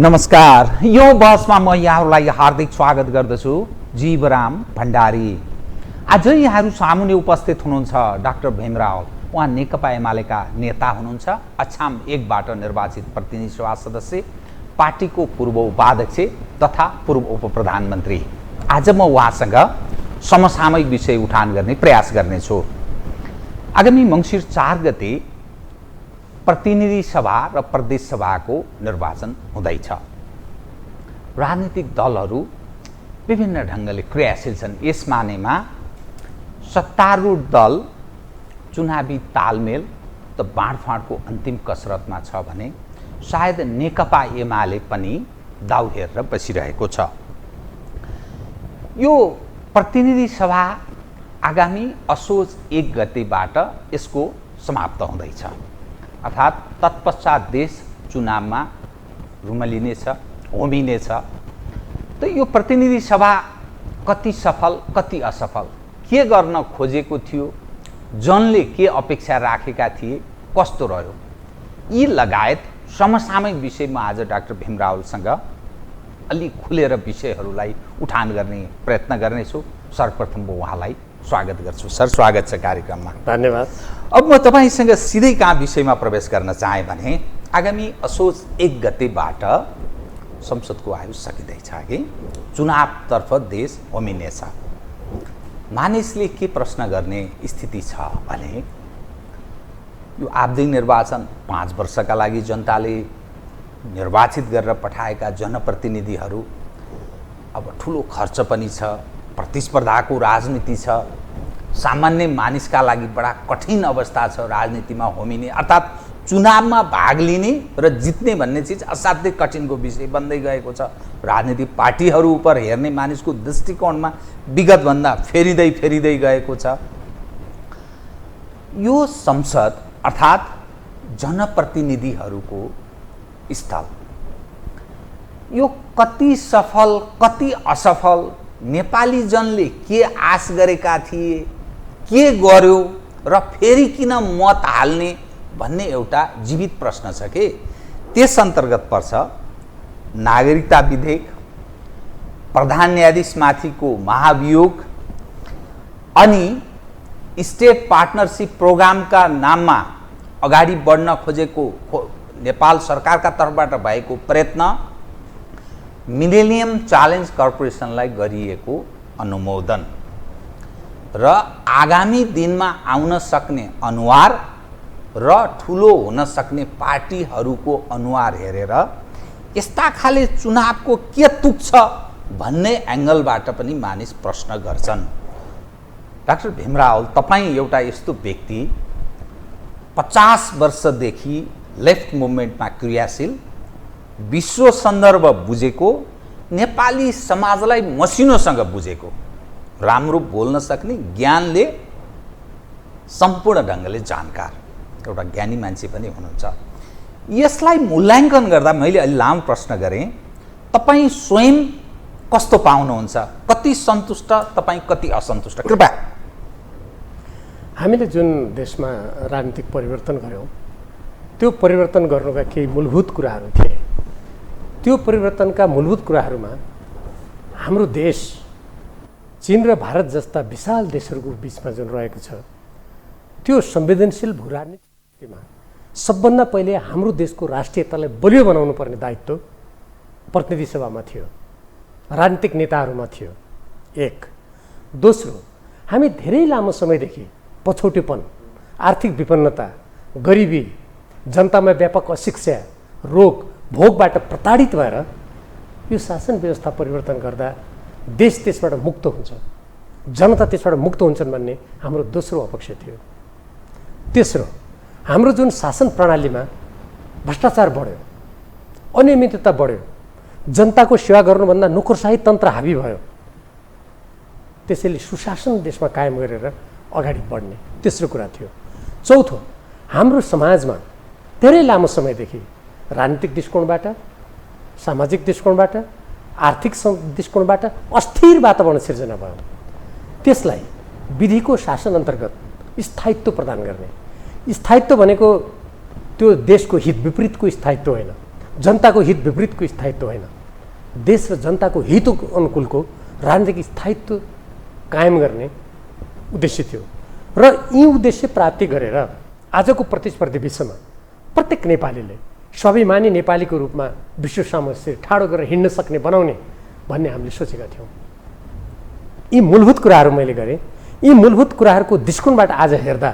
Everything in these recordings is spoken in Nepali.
नमस्कार, यो बहसमा म यहाँहरूलाई हार्दिक स्वागत गर्दछु। जीवराम भण्डारी। आज यहाँहरू सामुन्ने उपस्थित हुनुहुन्छ डाक्टर भीमराव। उहाँ नेकपा एमालेका नेता हुनुहुन्छ, अछाम 1बाट निर्वाचित प्रतिनिधि सभा सदस्य, पार्टीको पूर्व उपाध्यक्ष तथा पूर्व उपप्रधानमन्त्री। आज म उहाँसँग समसामयिक विषय उठान गर्ने प्रयास गर्नेछु। आगामी मङ्सिर 4 गते प्रतिनिधि सभा र प्रदेश सभाको निर्वाचन हुँदैछ। राजनीतिक दलहरू विभिन्न ढङ्गले क्रियाशील छन्। यस मानेमा सत्तारूढ दल चुनावी तालमेल त बाँडफाँडको अन्तिम कसरतमा छ भने सायद नेकपा एमाले पनि दाउ हेरेर बसिरहेको छ। यो प्रतिनिधि सभा आगामी असोज 1 गतेबाट यसको समाप्त हुँदैछ, अर्थात् तत्पश्चात देश चुनावमा रुमलिनेछ, होमिनेछ। त यो प्रतिनिधि सभा कति सफल कति असफल, के गर्न खोजेको थियो, जनले के अपेक्षा राखेका थिए, कस्तो रह्यो, यी लगायत समसामयिक विषयमा आज डाक्टर भीमरावसँग अलि खुलेर विषयहरूलाई उठान गर्ने प्रयत्न गर्नेछु। सर्वप्रथम म उहाँलाई स्वागत गर्छु। सर, स्वागत छ कार्यक्रममा। धन्यवाद। अब म तपाईसँग सिधै कहाँ विषयमा प्रवेश गर्न चाहे भने आगामी असोज 1 गतेबाट संसदको आयु सकिँदैछ कि चुनावतर्फ देश होमिनेछ। मानिसले के प्रश्न गर्ने स्थिति छ भने यो आवधिक निर्वाचन 5 वर्षका लागि जनताले निर्वाचित गरेर पठाएका जनप्रतिनिधिहरू, अब ठुलो खर्च पनि छ, प्रतिस्पर्धाको राजनीति छ, सामान्य मानिसका लागि बडा कठिन अवस्था छ राजनीतिमा होमिने, अर्थात् चुनावमा भाग लिने र जित्ने भन्ने चिज असाध्यै कठिनको विषय बन्दै गएको छ। राजनीतिक पार्टीहरू उप हेर्ने मानिसको दृष्टिकोणमा विगतभन्दा फेरिँदै गएको छ। यो संसद अर्थात् जनप्रतिनिधिहरूको स्थल, यो कति सफल कति असफल, नेपाली जनले के आश गरेका थिए, के गर्यो र फेरि किन मत हाल्ने भन्ने एउटा जीवित प्रश्न छ कि त्यस अन्तर्गत पर्छ नागरिकता विधेयक, प्रधान न्यायाधीशमाथिको महाभियोग अनि स्टेट पार्टनरसिप प्रोग्रामका नाममा अगाडि बढ्न खोजेको नेपाल सरकारका तर्फबाट भएको प्रयत्न, मिलेनियम च्यालेन्ज कर्पोरेसनलाई गरिएको अनुमोदन र आगामी दिनमा आउन सक्ने अनुहार र ठुलो हुन सक्ने पार्टीहरूको अनुहार हेरेर यस्ता खाले चुनावको के तुक छ भन्ने एङ्गलबाट पनि मानिस प्रश्न गर्छन्। डाक्टर भीमराव, तपाईँ एउटा यस्तो व्यक्ति 50 वर्षदेखि लेफ्ट मुभमेन्टमा क्रियाशील, विश्व सन्दर्भ बुझेको, नेपाली समाजलाई मसिनोसँग बुझेको, राम्रो बोल्न सक्ने, ज्ञानले सम्पूर्ण ढङ्गले जानकार एउटा ज्ञानी मान्छे पनि हुनुहुन्छ। यसलाई मूल्याङ्कन गर्दा मैले अलि लामो प्रश्न गरेँ, तपाईँ स्वयं कस्तो पाउनुहुन्छ, कति सन्तुष्ट, तपाईँ कति असन्तुष्ट, कृपया। हामीले जुन देशमा राजनीतिक परिवर्तन गऱ्यौँ त्यो परिवर्तन गर्नुका केही मूलभूत कुराहरू थिए। त्यो परिवर्तनका मूलभूत कुराहरूमा हाम्रो देश चीन र भारत जस्ता विशाल देशहरूको बिचमा जुन रहेको छ त्यो संवेदनशील भू राजनीतिमा सबभन्दा पहिले हाम्रो देशको राष्ट्रियतालाई बलियो बनाउनु पर्ने दायित्व प्रतिनिधि सभामा थियो, राजनीतिक नेताहरूमा थियो। एक। दोस्रो, हामी धेरै लामो समयदेखि पछौटेपन, आर्थिक विपन्नता, गरिबी, जनतामा व्यापक अशिक्षा, रोग, भोगबाट प्रताडित भएर यो शासन व्यवस्था परिवर्तन गर्दा देश त्यसबाट मुक्त हुन्छ, जनता त्यसबाट मुक्त हुन्छन् भन्ने हाम्रो दोस्रो अपेक्षा थियो। तेस्रो, हाम्रो जुन शासन प्रणालीमा भ्रष्टाचार बढ्यो, अनियमितता बढ्यो, जनताको सेवा गर्नुभन्दा नोकरशाही तन्त्र हावी भयो, त्यसैले सुशासन देशमा कायम गरेर अगाडि बढ्ने तेस्रो कुरा थियो। चौथो, हाम्रो समाजमा धेरै लामो समयदेखि राजनीतिक दृष्टिकोणबाट, सामाजिक दृष्टिकोणबाट, आर्थिक दृष्टिकोणबाट अस्थिर वातावरण सिर्जना भयो। त्यसलाई विधिको शासन अन्तर्गत स्थायित्व प्रदान गर्ने, स्थायित्व भनेको त्यो देशको हित विपरीतको स्थायित्व होइन, जनताको हित विपरीतको स्थायित्व होइन, देश र जनताको हित अनुकूलको राजनीतिक स्थायित्व कायम गर्ने उद्देश्य थियो। र यी उद्देश्य प्राप्ति गरेर आजको प्रतिस्पर्धी विश्वमा प्रत्येक नेपालीले स्वाभिमानी नेपालीको रूपमा विश्व सामु ठाडो गरेर हिँड्न सक्ने बनाउने भन्ने हामीले सोचेका थियौँ। यी मूलभूत कुराहरू मैले गरेँ। यी मूलभूत कुराहरूको दृष्टिकोणबाट आज हेर्दा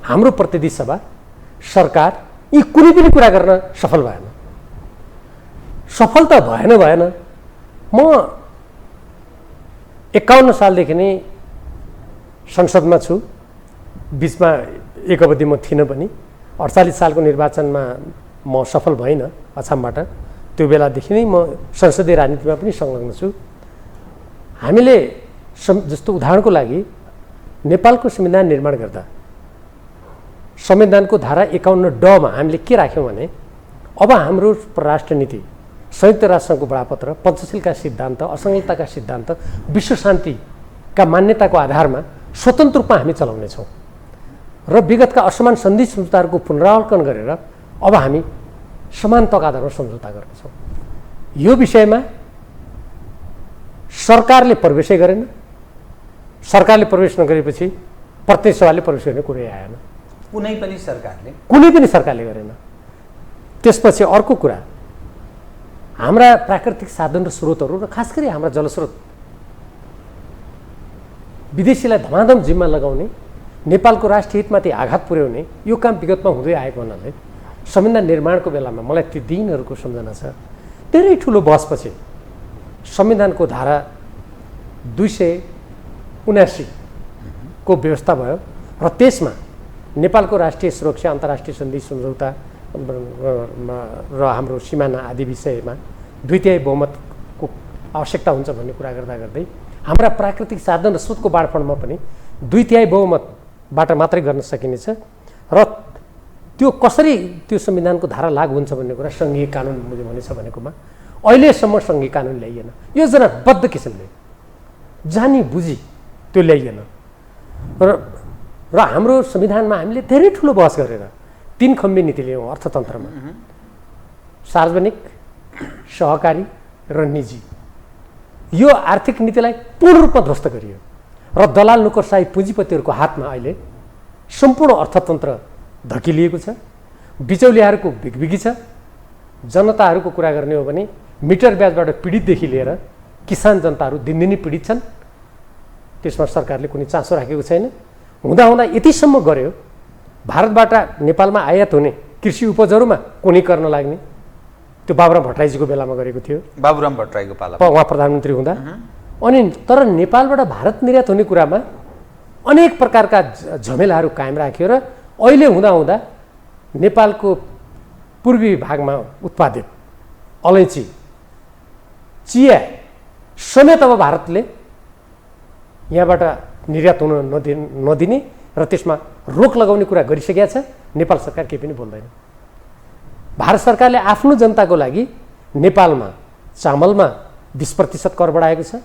हाम्रो प्रतिनिधि सभा, सरकार यी कुनै पनि कुरा गर्न सफल भएन। सफल त भएन। म 51 सालदेखि नै संसदमा छु। बिचमा एक अवधि म थिइनँ पनि। 48 सालको निर्वाचनमा म सफल भइनँ अछामबाट। त्यो बेलादेखि नै म संसदीय राजनीतिमा पनि संलग्न छु। हामीले जस्तो उदाहरणको लागि नेपालको संविधान निर्माण गर्दा संविधानको धारा 51 ड मा हामीले के राख्यौँ भने अब हाम्रो परराष्ट्र नीति, संयुक्त राष्ट्रसङ्घको बडापत्र, पञ्चशीलका सिद्धान्त, असंलग्नताका सिद्धान्त, विश्व शान्तिका मान्यताको आधारमा स्वतन्त्र रूपमा हामी चलाउनेछौँ र विगतका असमान सन्धि सम्झौताहरूको पुनरावलोकन गरेर अब हामी समानताका आधारमा सम्झौता गर्नेछौँ। यो विषयमा सरकारले प्रवेशै गरेन। सरकारले प्रवेश नगरेपछि प्रतिनिधि सभाले प्रवेश गर्ने कुरै आएन। कुनै पनि सरकारले गरेन। त्यसपछि अर्को कुरा, हाम्रा प्राकृतिक साधन र स्रोतहरू र खास गरी हाम्रा जलस्रोत विदेशीलाई धमाधम जिम्मा लगाउने, नेपालको राष्ट्रिय हितमाथि आघात पुर्याउने यो काम विगतमा हुँदै आएको हुनाले संविधान निर्माणको बेलामा मलाई ती दिनहरूको सम्झना छ। धेरै ठुलो बहसपछि संविधानको धारा 279 को व्यवस्था भयो र त्यसमा नेपालको राष्ट्रिय सुरक्षा, अन्तर्राष्ट्रिय सन्धि सम्झौता र हाम्रो सिमाना आदि विषयमा 2/3 बहुमतको आवश्यकता हुन्छ भन्ने कुरा गर्दा गर्दै हाम्रा प्राकृतिक साधन र स्रोतको बाँडफाँडमा पनि 2/3 बहुमतबाट मात्रै गर्न सकिनेछ र त्यो कसरी त्यो संविधानको धारा लागू हुन्छ भन्ने कुरा सङ्घीय कानुन हुनेछ भनेकोमा अहिलेसम्म सङ्घीय कानुन ल्याइएन। योजनाबद्ध किसिमले जानी बुझी त्यो ल्याइएन र हाम्रो संविधानमा हामीले धेरै ठुलो बहस गरेर 3 खम्बे नीति ल्यायौँ अर्थतन्त्रमा, सार्वजनिक, सहकारी र निजी। यो आर्थिक नीतिलाई पूर्ण रूपमा ध्वस्त गरियो र दलाल नोकरशाही पुँजीपतिहरूको हातमा अहिले सम्पूर्ण अर्थतन्त्र धकिलिएको छ। बिचौलियाहरूको भिगभिगी छ। जनताहरूको कुरा गर्ने हो भने मिटर ब्याजबाट पीडितदेखि लिएर किसान जनताहरू दिनदिनै पीडित छन्। त्यसमा सरकारले कुनै चासो राखेको छैन। हुँदा यतिसम्म गर्यो, भारतबाट नेपालमा आयात हुने कृषि उपजहरूमा कुनै कर नलाग्ने। त्यो बाबुराम भट्टराईजीको बेलामा गरेको थियो, बाबुराम भट्टराईको पाला उहाँ प्रधानमन्त्री हुँदा। अनि तर नेपालबाट भारत निर्यात हुने कुरामा अनेक प्रकारका झमेलाहरू कायम राख्यो र अहिले हुँदा नेपालको पूर्वी भागमा उत्पादित अलैँची, चिया समेत अब भारतले यहाँबाट निर्यात हुन नदिने र त्यसमा रोक लगाउने कुरा गरिसकेका छ। नेपाल सरकार केही पनि बोल्दैन। भारत सरकारले आफ्नो जनताको लागि नेपालमा चामलमा 20% कर बढाएको छ,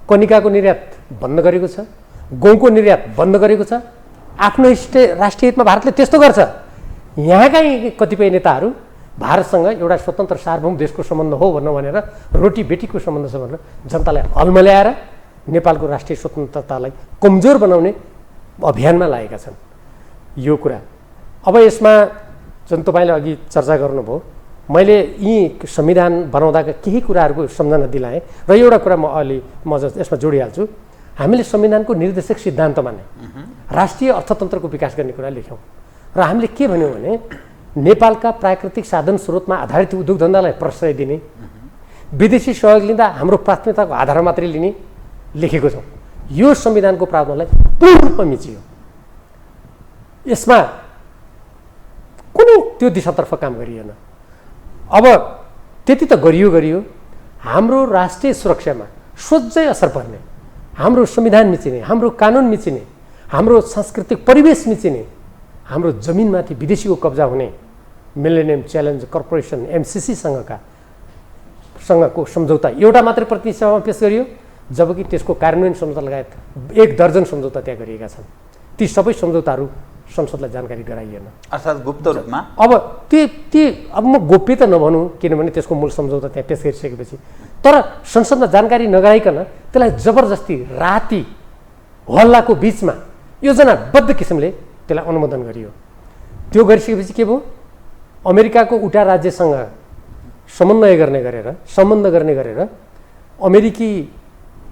कनिकाको निर्यात बन्द गरेको छ, गहुँको निर्यात बन्द गरेको छ। आफ्नो राष्ट्रिय हितमा भारतले त्यस्तो गर्छ। यहाँका कतिपय नेताहरू भारतसँग एउटा स्वतन्त्र सार्वभौम देशको सम्बन्ध हो भनेर रोटी बेटीको सम्बन्ध छ भनेर जनतालाई हल्मल्याएर नेपालको राष्ट्रिय स्वतन्त्रतालाई कमजोर बनाउने अभियानमा लागेका छन्। यो कुरा अब यसमा जुन तपाईँले अघि चर्चा गर्नुभयो, मैले यी संविधान बनाउँदाका केही कुराहरूको सम्झना दिलाएँ र एउटा कुरा म यसमा जोडिहाल्छु। हामीले संविधानको निर्देशक सिद्धान्तमा नै राष्ट्रिय अर्थतन्त्रको विकास गर्ने कुरा लेख्यौँ र हामीले के भन्यौँ भने नेपालका प्राकृतिक साधन स्रोतमा आधारित उद्योग धन्दालाई प्रश्रय दिने, विदेशी सहयोग लिँदा हाम्रो प्राथमिकताको आधार मात्रै लिने लेखेको छौँ। यो संविधानको प्रावधानलाई पूर्ण रूपमा मिचियो। यसमा कुनै त्यो दिशातर्फ काम गरिएन। अब त्यति त गरियो, हाम्रो राष्ट्रिय सुरक्षामा सोझै असर पर्ने, हाम्रो संविधान मिचिने, हाम्रो कानुन मिचिने, हाम्रो सांस्कृतिक परिवेश मिचिने, हाम्रो जमिनमाथि विदेशीको कब्जा हुने मिलेनियम च्यालेन्ज कर्पोरेसन MCC सँगको सम्झौता एउटा मात्रै प्रतिनिधि सभामा पेश गरियो, जबकि त्यसको कार्यान्वयन सम्झौता लगायत 1 दर्जन सम्झौता त्यहाँ गरिएका छन्। ती सबै सम्झौताहरू संसदलाई जानकारी गराइएन। अर्थात् गुप्त रूपमा। अब अब म गोप्य त नभनौँ, किनभने त्यसको मूल सम्झौता त्यहाँ पेश गरिसकेपछि, तर संसदमा जानकारी नगराइकन त्यसलाई जबरजस्ती राति हल्लाको बिचमा योजनाबद्ध किसिमले त्यसलाई अनुमोदन गरियो। त्यो गरिसकेपछि के भयो, अमेरिकाको उटा राज्यसँग सम्बन्ध गर्ने गरेर अमेरिकी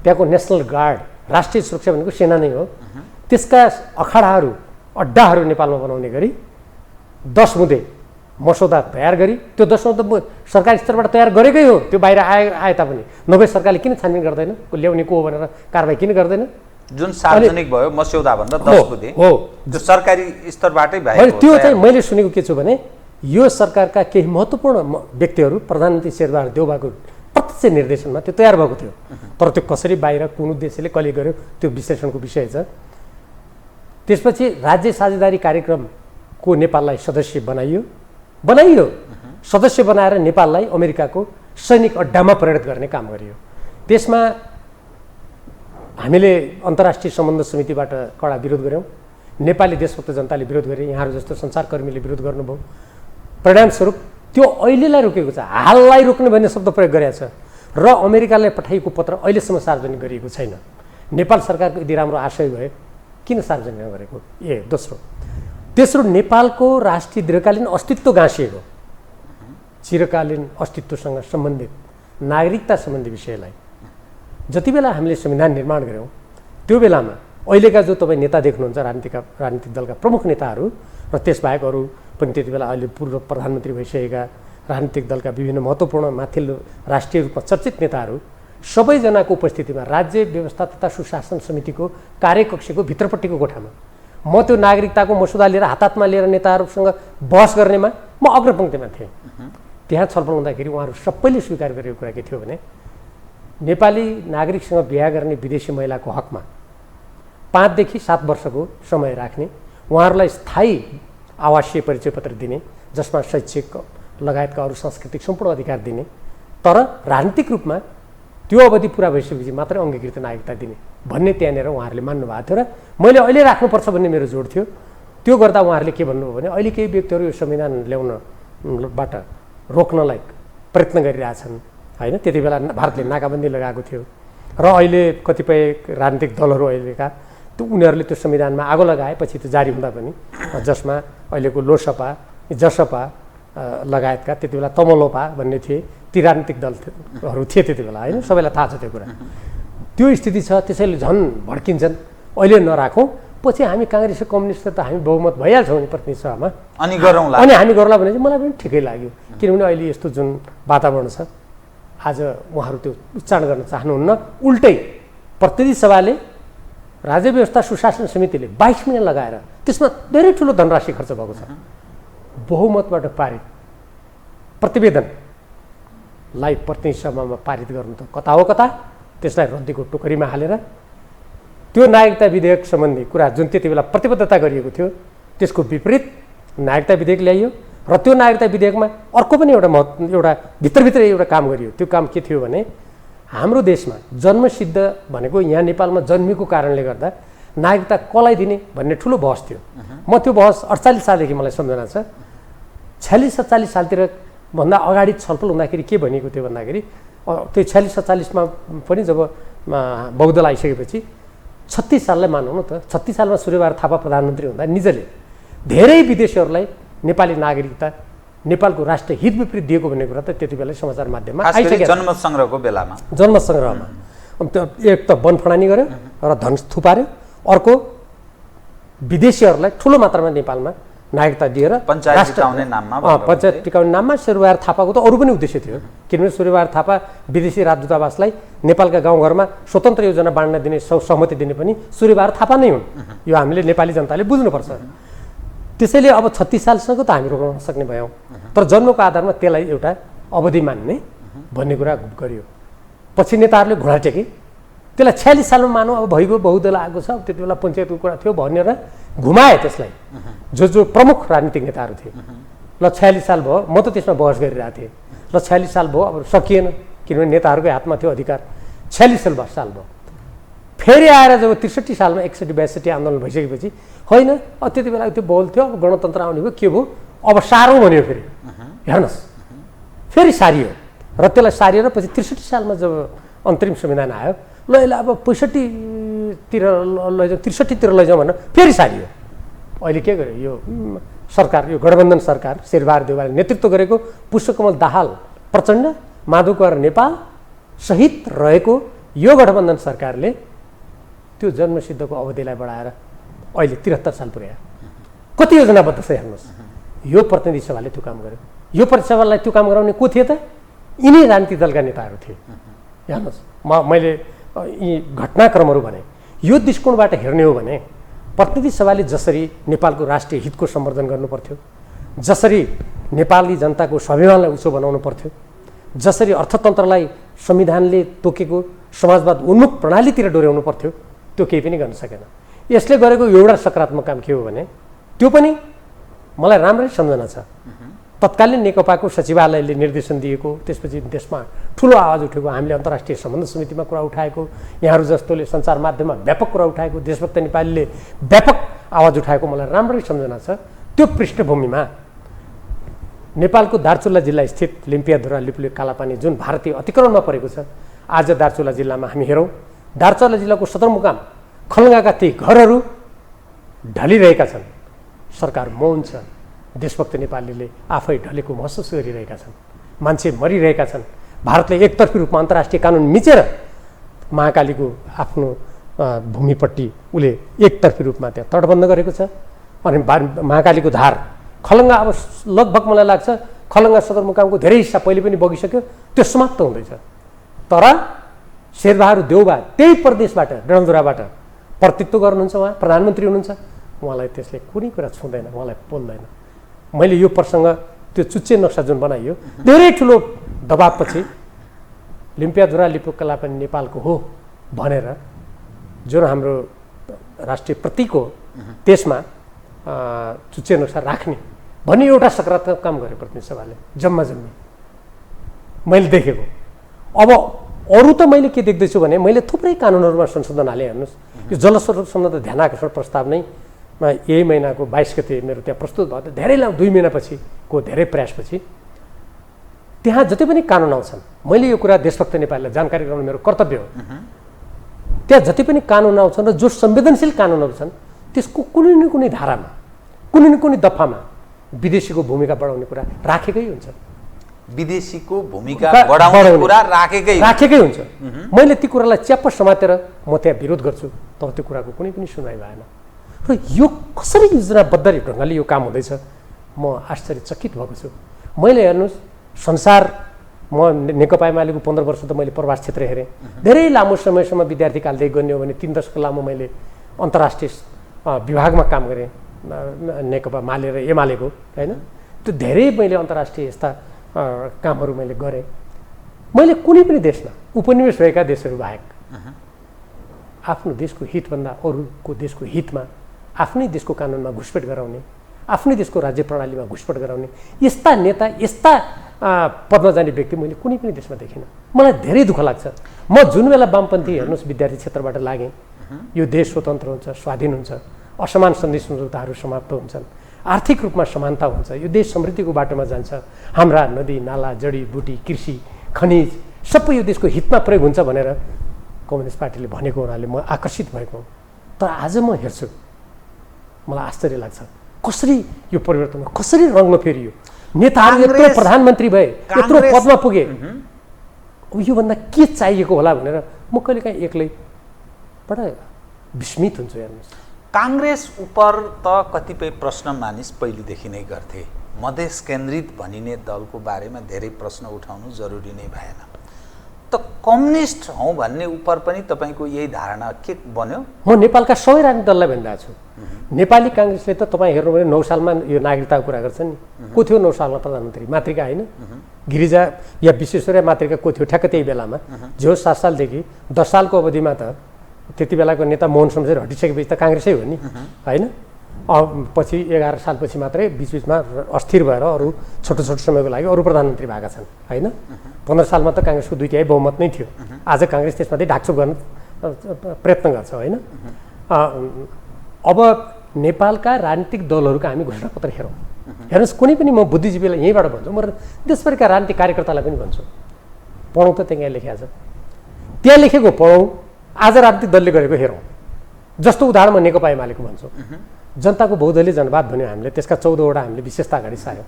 त्यहाँको नेसनल गार्ड, राष्ट्रिय सुरक्षा भनेको सेना नै हो, त्यसका अखाडाहरू अड्डाहरू नेपालमा बनाउने गरी 10 बुँदे मसौदा तयार गरी, त्यो 10 बुँदे सरकारी स्तरबाट तयार गरेकै हो, त्यो बाहिर आए तापनि नभए सरकारले किन छानबिन गर्दैन, ल्याउने को हो भनेर कारबाही किन गर्दैन? जुन सार्वजनिक भयो मस्यौदा भन्दा 10 बुँदे हो, जो सरकारी स्तरबाटै भएको। त्यो चाहिँ मैले सुनेको के छु भने यो सरकारका केही महत्त्वपूर्ण व्यक्तिहरू, प्रधानमन्त्री शेरबहादुर देउवाको प्रत्यक्ष निर्देशनमा त्यो तयार भएको थियो। तर त्यो कसरी बाहिर कुन उद्देश्यले कहिले गर्यो त्यो विश्लेषणको विषय छ। त्यसपछि राज्य साझेदारी कार्यक्रमको नेपाललाई सदस्य बनाइयो। सदस्य बनाएर नेपाललाई अमेरिकाको सैनिक अड्डामा परिणत गर्ने काम गरियो। त्यसमा हामीले अन्तर्राष्ट्रिय सम्बन्ध समितिबाट कडा विरोध गऱ्यौँ, नेपाली देशभक्त जनताले विरोध गरे, यहाँहरू जस्तो सञ्चारकर्मीले विरोध गर्नुभयो। परिणामस्वरूप त्यो अहिलेलाई रोकेको छ, हाललाई रोक्ने भन्ने शब्द प्रयोग गरेको छ र अमेरिकालाई पठाइएको पत्र अहिलेसम्म सार्वजनिक गरिएको छैन। नेपाल सरकारको यदि राम्रो आशय भए किन सार्वजनिक नगरेको? तेस्रो, नेपालको राष्ट्रिय दीर्घकालीन अस्तित्व गाँसिएको, चिरकालीन अस्तित्वसँग सम्बन्धित नागरिकता सम्बन्धी विषयलाई जति बेला हामीले संविधान निर्माण गऱ्यौँ त्यो बेलामा अहिलेका जो तपाईँ नेता देख्नुहुन्छ, राजनीतिक दलका प्रमुख नेताहरू र त्यसबाहेक अरू पनि त्यति बेला अहिले पूर्व प्रधानमन्त्री भइसकेका राजनीतिक दलका विभिन्न महत्त्वपूर्ण माथिल्लो राष्ट्रिय रूपमा चर्चित नेताहरू सबैजनाको उपस्थितिमा राज्य व्यवस्था तथा सुशासन समितिको कार्यकक्षको भित्रपट्टिको कोठामा म त्यो नागरिकताको मसौदा लिएर हातमा लिएर नेताहरूसँग बहस गर्नेमा म अग्रपङ्क्तिमा थिएँ। त्यहाँ छलफल हुँदाखेरि उहाँहरू सबैले स्वीकार गरेको कुरा के थियो भने नेपाली नागरिकसँग बिहा गर्ने विदेशी महिलाको हकमा 5 देखि 7 वर्षको समय राख्ने, उहाँहरूलाई स्थायी आवासीय परिचय पत्र दिने जसमा शैक्षिक लगायतका अरू सांस्कृतिक सम्पूर्ण अधिकार दिने, तर राजनीतिक रूपमा त्यो अवधि पुरा भइसकेपछि मात्रै अङ्गीकृत नागरिकता दिने भन्ने त्यहाँनिर उहाँहरूले मान्नुभएको थियो र मैले अहिले राख्नुपर्छ भन्ने मेरो जोड थियो। त्यो गर्दा उहाँहरूले के भन्नुभयो भने अहिले केही व्यक्तिहरू यो संविधान ल्याउनबाट रोक्नलाई प्रयत्न गरिरहेछन् होइन। त्यति बेला भारतले नाकाबन्दी लगाएको थियो र अहिले कतिपय राजनीतिक दलहरू अहिलेका उनीहरूले त्यो संविधानमा आगो लगाएपछि त्यो जारी हुँदा पनि, जसमा अहिलेको लोकसभा, जसपा लगायतका त्यति बेला तमलोपा भन्ने थिए, ती राजनीतिक दलहरू थिए त्यति बेला होइन, सबैलाई थाहा छ त्यो कुरा। त्यो स्थिति छ, त्यसैले झन् भड्किन्छन्। अहिले नराखौँ, पछि हामी काङ्ग्रेस र कम्युनिस्ट त हामी बहुमत भइहाल्छौँ नि प्रतिनिधि सभामा, अनि हामी गरौँला भने चाहिँ मलाई पनि ठिकै लाग्यो। किनभने अहिले यस्तो जुन वातावरण छ, आज उहाँहरू त्यो उच्चारण गर्न चाहनुहुन्न, उल्टै प्रतिनिधि सभाले राज्य व्यवस्था सुशासन समितिले 22 महिना लगाएर त्यसमा धेरै ठुलो धनराशि खर्च भएको छ, बहुमतबाट पारित प्रतिवेदनलाई प्रतिनिधि सभामा पारित गर्नु त कता हो कता, त्यसलाई रद्दीको टोकरीमा हालेर त्यो नागरिकता विधेयक सम्बन्धी कुरा जुन त्यति बेला प्रतिबद्धता गरिएको थियो त्यसको विपरीत नागरिकता विधेयक ल्याइयो र त्यो नागरिकता विधेयकमा अर्को पनि एउटा भित्रभित्रै एउटा काम गरियो। त्यो काम के थियो भने हाम्रो देशमा जन्मसिद्ध भनेको यहाँ नेपालमा जन्मेको कारणले गर्दा नागरिकता कसलाई दिने भन्ने ठुलो बहस थियो। म त्यो बहस 48 सालदेखि मलाई सम्झना छ, 46-47 सालतिर भन्दा अगाडि छलफल हुँदाखेरि के भनिएको थियो भन्दाखेरि त्यो 46-47मा पनि जब बहुदल आइसकेपछि 36 साललाई मानौँ न त, 36 सालमा सूर्यबहादुर थापा प्रधानमन्त्री हुँदा निजले धेरै विदेशीहरूलाई नेपाली नागरिकता नेपालको राष्ट्रिय हित विपरीत दिएको भन्ने कुरा त त्यति बेला समाचार माध्यममा आइसकेको छ। जन्म सङ्ग्रहको बेलामा एक त बनफडानी गर्यो र धन थुपार्यो, अर्को विदेशीहरूलाई ठुलो मात्रामा नेपालमा नागरिकता दिएर पञ्चायत टिकाउने नाममा सूर्यबहादुर थापाको त अरू पनि उद्देश्य थियो। किनभने सूर्यबहादुर थापा विदेशी राजदूतावासलाई नेपालका गाउँघरमा स्वतन्त्र योजना बाँड्न दिने सहमति दिने पनि सूर्यबहादुर थापा नै हुन्। यो हामीले नेपाली जनताले बुझ्नुपर्छ। त्यसैले अब 36 सालसम्म त हामी रोक्न सक्ने भयौँ, तर जन्मको आधारमा त्यसलाई एउटा अवधि मान्ने भन्ने कुरा गरियो। पछि नेताहरूले घुँडा टेके, त्यसलाई 46 सालमा मानौँ अब भइगयो, बहुदल आएको छ, त्यति बेला पञ्चायतको कुरा थियो भनेर घुमाए त्यसलाई जो प्रमुख राजनीतिक नेताहरू थिए। ल 46 साल भयो, म त त्यसमा बहस गरिरहेको थिएँ। ल 46 साल भयो, अब सकिएन किनभने नेताहरूकै हातमा थियो अधिकार। 46 साल भयो फेरि आएर जब 63 सालमा 61-62 आन्दोलन भइसकेपछि होइन त्यति बेला त्यो बल थियो, अब गणतन्त्र आउने भयो, के भयो, अब सारौँ भन्यो फेरि। हेर्नुहोस्, फेरि सारियो र त्यसलाई सारिएर पछि 63 सालमा जब अन्तरिम संविधान आयो, ल यसलाई अब 65तिर लैजाउँ, 63तिर लैजाउँ भनेर फेरि सारियो। अहिले के गर्यो यो सरकार, यो गठबन्धन सरकार शेरबहादुर देउवाले नेतृत्व गरेको पुष्पकमल दाहाल प्रचण्ड, माधव कुँवर नेपाल सहित रहेको यो गठबन्धन सरकारले त्यो जन्मसिद्धको अवधिलाई बढाएर अहिले 73 साल पुर्यायो। कति योजनाबद्ध छ हेर्नुहोस्। यो प्रतिनिधि सभाले त्यो काम गर्यो। यो प्रतिनिधि सभालाई त्यो काम गराउने को थिए त? यिनै राजनीतिक दलका नेताहरू थिए। हेर्नुहोस्, मैले यी घटनाक्रमहरू भने यो दृष्टिकोणबाट हेर्ने हो भने प्रतिनिधि सभाले जसरी नेपालको राष्ट्रिय हितको सम्वर्धन गर्नु पर्थ्यो, जसरी नेपाली जनताको स्वाभिमानलाई उच्च बनाउनु पर्थ्यो, जसरी अर्थतन्त्रलाई संविधानले तोकेको समाजवाद उन्मुख प्रणालीतिर डोर्याउनु पर्थ्यो, त्यो केही पनि गर्न सकेन। यसले गरेको एउटा सकारात्मक काम के हो भने त्यो पनि मलाई राम्रै सम्झना छ। तत्कालीन नेकपाको सचिवालयले निर्देशन दिएको, त्यसपछि देशमा ठुलो आवाज उठेको, हामीले अन्तर्राष्ट्रिय सम्बन्ध समितिमा कुरा उठाएको, यहाँहरू जस्तोले सञ्चार माध्यममा व्यापक कुरा उठाएको, देशभक्त नेपालीले व्यापक आवाज उठाएको मलाई राम्रै सम्झना छ। त्यो पृष्ठभूमिमा नेपालको दार्चुला जिल्ला स्थित लिम्पियाधुरा लिपुले कालापानी जुन भारतीय अतिक्रमणमा परेको छ, आज दार्चुला जिल्लामा हामी हेरौँ, दार्चुला जिल्लाको सदरमुकाम खलङ्गाका ती घरहरू ढलिरहेका छन्। सरकार मौन छ। देशभक्त नेपालीले आफै ढलेको महसुस गरिरहेका छन्। मान्छे मरिरहेका छन्। भारतले एकतर्फी रूपमा अन्तर्राष्ट्रिय कानुन मिचेर महाकालीको आफ्नो भूमिपट्टि उसले एकतर्फी रूपमा त्यहाँ तटबन्ध गरेको छ। अनि महाकालीको धार खलङ्गा अब लगभग मलाई लाग्छ खलङ्गा सदरमुकामको धेरै हिस्सा पहिले पनि बगिसक्यो, त्यो समाप्त हुँदैछ। तर शेरबहादुर देउवा त्यही प्रदेशबाट डडेलधुराबाट प्रतिनिधित्व गर्नुहुन्छ, उहाँ प्रधानमन्त्री हुनुहुन्छ, उहाँलाई त्यसले कुनै कुरा छुँदैन, उहाँलाई बोल्दैन। मैले यो प्रसङ्ग त्यो चुच्चे नक्सा जुन बनाइयो धेरै ठुलो दबावपछि लिम्पियाधुरा लिपुकलापानी नेपालको हो भनेर जुन हाम्रो राष्ट्रिय प्रतीक हो त्यसमा चुच्चे नक्सा राख्ने भन्ने एउटा सकारात्मक काम गर्यो प्रतिनिधि सभाले जम्मा जम्मी मैले देखेको। अब अरू त मैले के देख्दैछु भने मैले थुप्रै कानुनहरूमा संशोधन हालेँ। हेर्नुहोस्, यो जलस्रोत सम्बन्ध ध्यान आकर्षण प्रस्ताव नै यही महिनाको 22 गते मेरो त्यहाँ प्रस्तुत भयो। धेरै 2 महिनापछिको धेरै प्रयासपछि त्यहाँ जति पनि कानुन आउँछन्, मैले यो कुरा देशभक्त नेपालीलाई जानकारी गराउनु मेरो कर्तव्य हो। त्यहाँ जति पनि कानुन आउँछन् र जो संवेदनशील कानुनहरू छन् त्यसको कुनै न कुनै धारामा, कुनै न कुनै दफामा विदेशीको भूमिका बढाउने कुरा राखेकै हुन्छ। विदेशीको भूमिका बढाउने कुरा राखेकै हुन्छ। मैले ती कुरालाई च्याप्प समातेर म त्यहाँ विरोध गर्छु, तर त्यो कुराको कुनै पनि सुनवाई भएन। र यो कसरी योजनाबद्ध ढङ्गले यो काम हुँदैछ म आश्चर्यचकित भएको छु। मैले हेर्नुहोस्, संसार म नेकपा एमालेको 15 वर्ष त मैले प्रवास क्षेत्र हेरेँ। धेरै लामो समयसम्म विद्यार्थी कालदेखि गर्ने हो भने 3 दशक लामो मैले अन्तर्राष्ट्रिय विभागमा काम गरेँ, नेकपा माले र एमालेको, होइन। त्यो धेरै मैले अन्तर्राष्ट्रिय यस्ता कामहरू मैले गरेँ। मैले कुनै पनि देशमा उपनिवेश भएका देशहरू बाहेक आफ्नो देशको हितभन्दा अरूको देशको हितमा आफ्नै देशको कानुनमा घुसपेट गराउने, आफ्नै देशको राज्य प्रणालीमा घुसपेट गराउने यस्ता नेता, यस्ता पदमा जाने व्यक्ति मैले कुनै पनि देशमा देखिनँ। मलाई धेरै दुःख लाग्छ। म जुन बेला वामपन्थी हेर्नुहोस् विद्यार्थी क्षेत्रबाट लागेँ, यो देश स्वतन्त्र हुन्छ, स्वाधीन हुन्छ, असमान सन्धि सम्झौताहरू समाप्त हुन्छन्, आर्थिक रूपमा समानता हुन्छ, यो देश समृद्धिको बाटोमा जान्छ, हाम्रा नदी नाला जडीबुटी कृषि खनिज सबै यो देशको हितमा प्रयोग हुन्छ भनेर कम्युनिस्ट पार्टीले भनेको हुनाले म आकर्षित भएको। तर आज म हेर्छु, मलाई आश्चर्य लाग्छ कसरी यो परिवर्तन, कसरी रङ्गमा फेरियो। नेताहरू यत्रो प्रधानमन्त्री भए, यत्रो पदमा पुगे, अब योभन्दा के चाहिएको होला भनेर म कहिलेकाहीँ एक्लै बडा विस्मित हुन्छु। हेर्नुहोस्, काङ्ग्रेस उप त कतिपय प्रश्न मानिस पहिलेदेखि नै गर्थे। मधेस केन्द्रित भनिने दलको बारेमा धेरै प्रश्न उठाउनु जरुरी नै भएन। त कम्युनिस्ट हौँ भन्ने उप पनि तपाईँको यही धारणा के बन्यो? म नेपालका सबै राजनीतिक दललाई भनिरहेको छु। नेपाली काङ्ग्रेसले त तपाईँ हेर्नु भने 9 सालमा यो नागरिकताको कुरा गर्छ नि। को थियो 9 सालमा प्रधानमन्त्री? मातृका होइन, गिरिजा या विश्वेश्वरैया मातृका को थियो ठ्याक्क त्यही बेलामा। जो 7 सालदेखि 10 सालको अवधिमा त त्यति बेलाको नेता मोहन शमशेर हटिसकेपछि त काङ्ग्रेसै हो नि, होइन। पछि 11 सालपछि मात्रै बिचबिचमा अस्थिर भएर अरू छोटो छोटो समयको लागि अरू प्रधानमन्त्री भएका छन्, होइन। 15 सालमा त काङ्ग्रेसको 2/3 बहुमत नै थियो। आज काङ्ग्रेस त्यसमाथि ढाकछोप गर्न प्रयत्न गर्छ होइन। अब नेपालका राजनीतिक दलहरूका हामी घोषणापत्र हेरौँ। हेर्नुहोस्, कुनै पनि म बुद्धिजीवीलाई यहीँबाट भन्छु, म देशभरिका राजनीतिक कार्यकर्तालाई पनि भन्छु, पढौँ त त्यहाँ लेखेको छ, त्यहाँ लेखेको पढौँ, आज राजनीतिक दलले गरेको हेरौँ। जस्तो उदाहरण म नेकपा एमालेको भन्छु। जनताको बहुदलीय जनवाद भन्यो हामीले, त्यसका 14वटा हामीले विशेषता अगाडि सार्यौँ।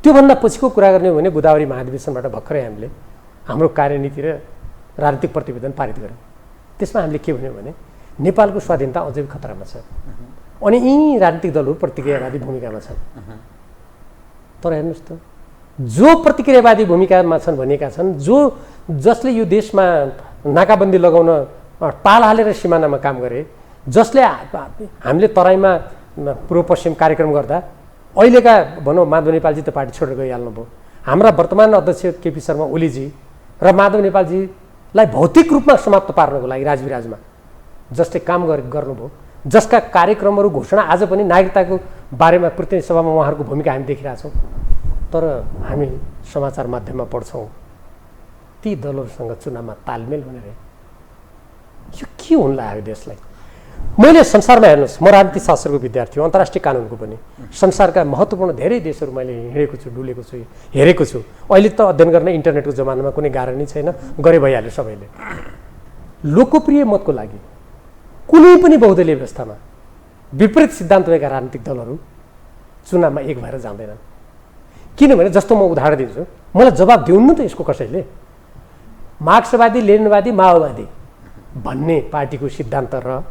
त्योभन्दा पछिको कुरा गर्ने हो भने गोदावरी महाधिवेशनबाट भर्खरै हामीले हाम्रो कार्यनीति र राजनीतिक प्रतिवेदन पारित गर्यौँ। त्यसमा हामीले के भन्यौँ भने नेपालको स्वाधीनता अझै खतरामा छ अनि यी राजनीतिक दलहरू प्रतिक्रियावादी भूमिकामा छन्। तर हेर्नुहोस् त, जो प्रतिक्रियावादी भूमिकामा छन् भनेका छन्, जसले यो देशमा नाकाबन्दी लगाउन पाल हालेर सिमानामा काम गरे, जसले हामीले तराईमा पूर्व पश्चिम कार्यक्रम गर्दा अहिलेका भनौँ माधव नेपालजी त पार्टी छोडेर गइहाल्नुभयो, हाम्रा वर्तमान अध्यक्ष केपी शर्मा ओलीजी र माधव नेपालजीलाई भौतिक रूपमा समाप्त पार्नको लागि राजविराजमा जसले काम गर्नुभयो, जसका कार्यक्रमहरू घोषणा आज पनि नागरिकताको बारेमा प्रतिनिधि सभामा उहाँहरूको भूमिका हामी देखिरहेछौँ। तर हामी समाचार माध्यममा पढ्छौँ ती दलहरूसँग चुनावमा तालमेल भनेर। यो के हुन लाग्यो देशलाई? मैले संसारमा हेर्नुहोस्, म राजनीतिक शास्त्रको विद्यार्थी हो, अन्तर्राष्ट्रिय कानुनको पनि। संसारका महत्त्वपूर्ण धेरै देशहरू मैले हिँडेको छु, डुलेको छु, हेरेको छु। अहिले त अध्ययन गर्न इन्टरनेटको जमानामा कुनै गाह्रो नै छैन, गरे भइहाल्यो सबैले। लोकप्रिय मतको लागि कुनै पनि बहुदलीय व्यवस्थामा विपरीत सिद्धान्त भएका राजनीतिक दलहरू चुनावमा एक भएर जाँदैनन्। किनभने जस्तो म उदाहरण दिन्छु, मलाई जवाब दिउनु त यसको कसैले। मार्क्सवादी, लेनिनवादी, माओवादी भन्ने पार्टीको सिद्धान्त र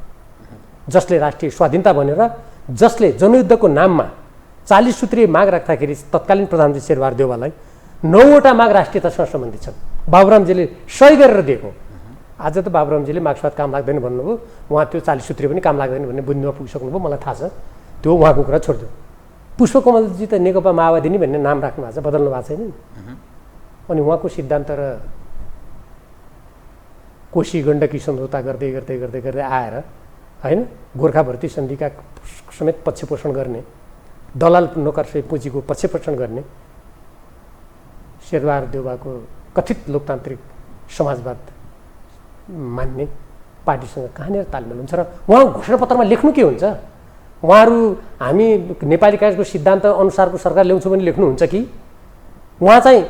जसले राष्ट्रिय स्वाधीनता भनेर, जसले जनयुद्धको नाममा 40 सूत्रीय माग राख्दाखेरि तत्कालीन प्रधानमन्त्री शेरबहादुर देउवालाई 9वटा माग राष्ट्रियतासँग सम्बन्धित छन्, बाबुरामजीले सही गरेर दिएको। आज त बाबुरामजीले मार्क्सवाद काम लाग्दैन भन्नुभयो, उहाँ त्यो 40 सूत्री पनि काम लाग्दैन भन्ने बुझ्नुमा पुगिसक्नुभयो, मलाई थाहा छ। त्यो उहाँको कुरा छोडिदियो। पुष्पकमलजी त नेकपा माओवादी नै भन्ने नाम राख्नु भएको छ, बदल्नु भएको छैन। अनि उहाँको सिद्धान्त र कोशी गण्डकी सम्झौता गर्दै गर्दै गर्दै गर्दै आएर होइन, गोर्खा भर्ती सन्धिका समेत पक्षपोषण गर्ने, दलाल नोकरशाही पुँजीको पक्षपोषण गर्ने, शेरबहादुर देउवाको कथित लोकतान्त्रिक समाजवाद मान्ने पार्टीसँग कहाँनिर तालमेल हुन्छ? र उहाँ घोषणापत्रमा लेख्नु के हुन्छ? उहाँहरू हामी नेपाली काङ्ग्रेसको सिद्धान्त अनुसारको सरकार ल्याउँछौँ भने लेख्नुहुन्छ कि उहाँ चाहिँ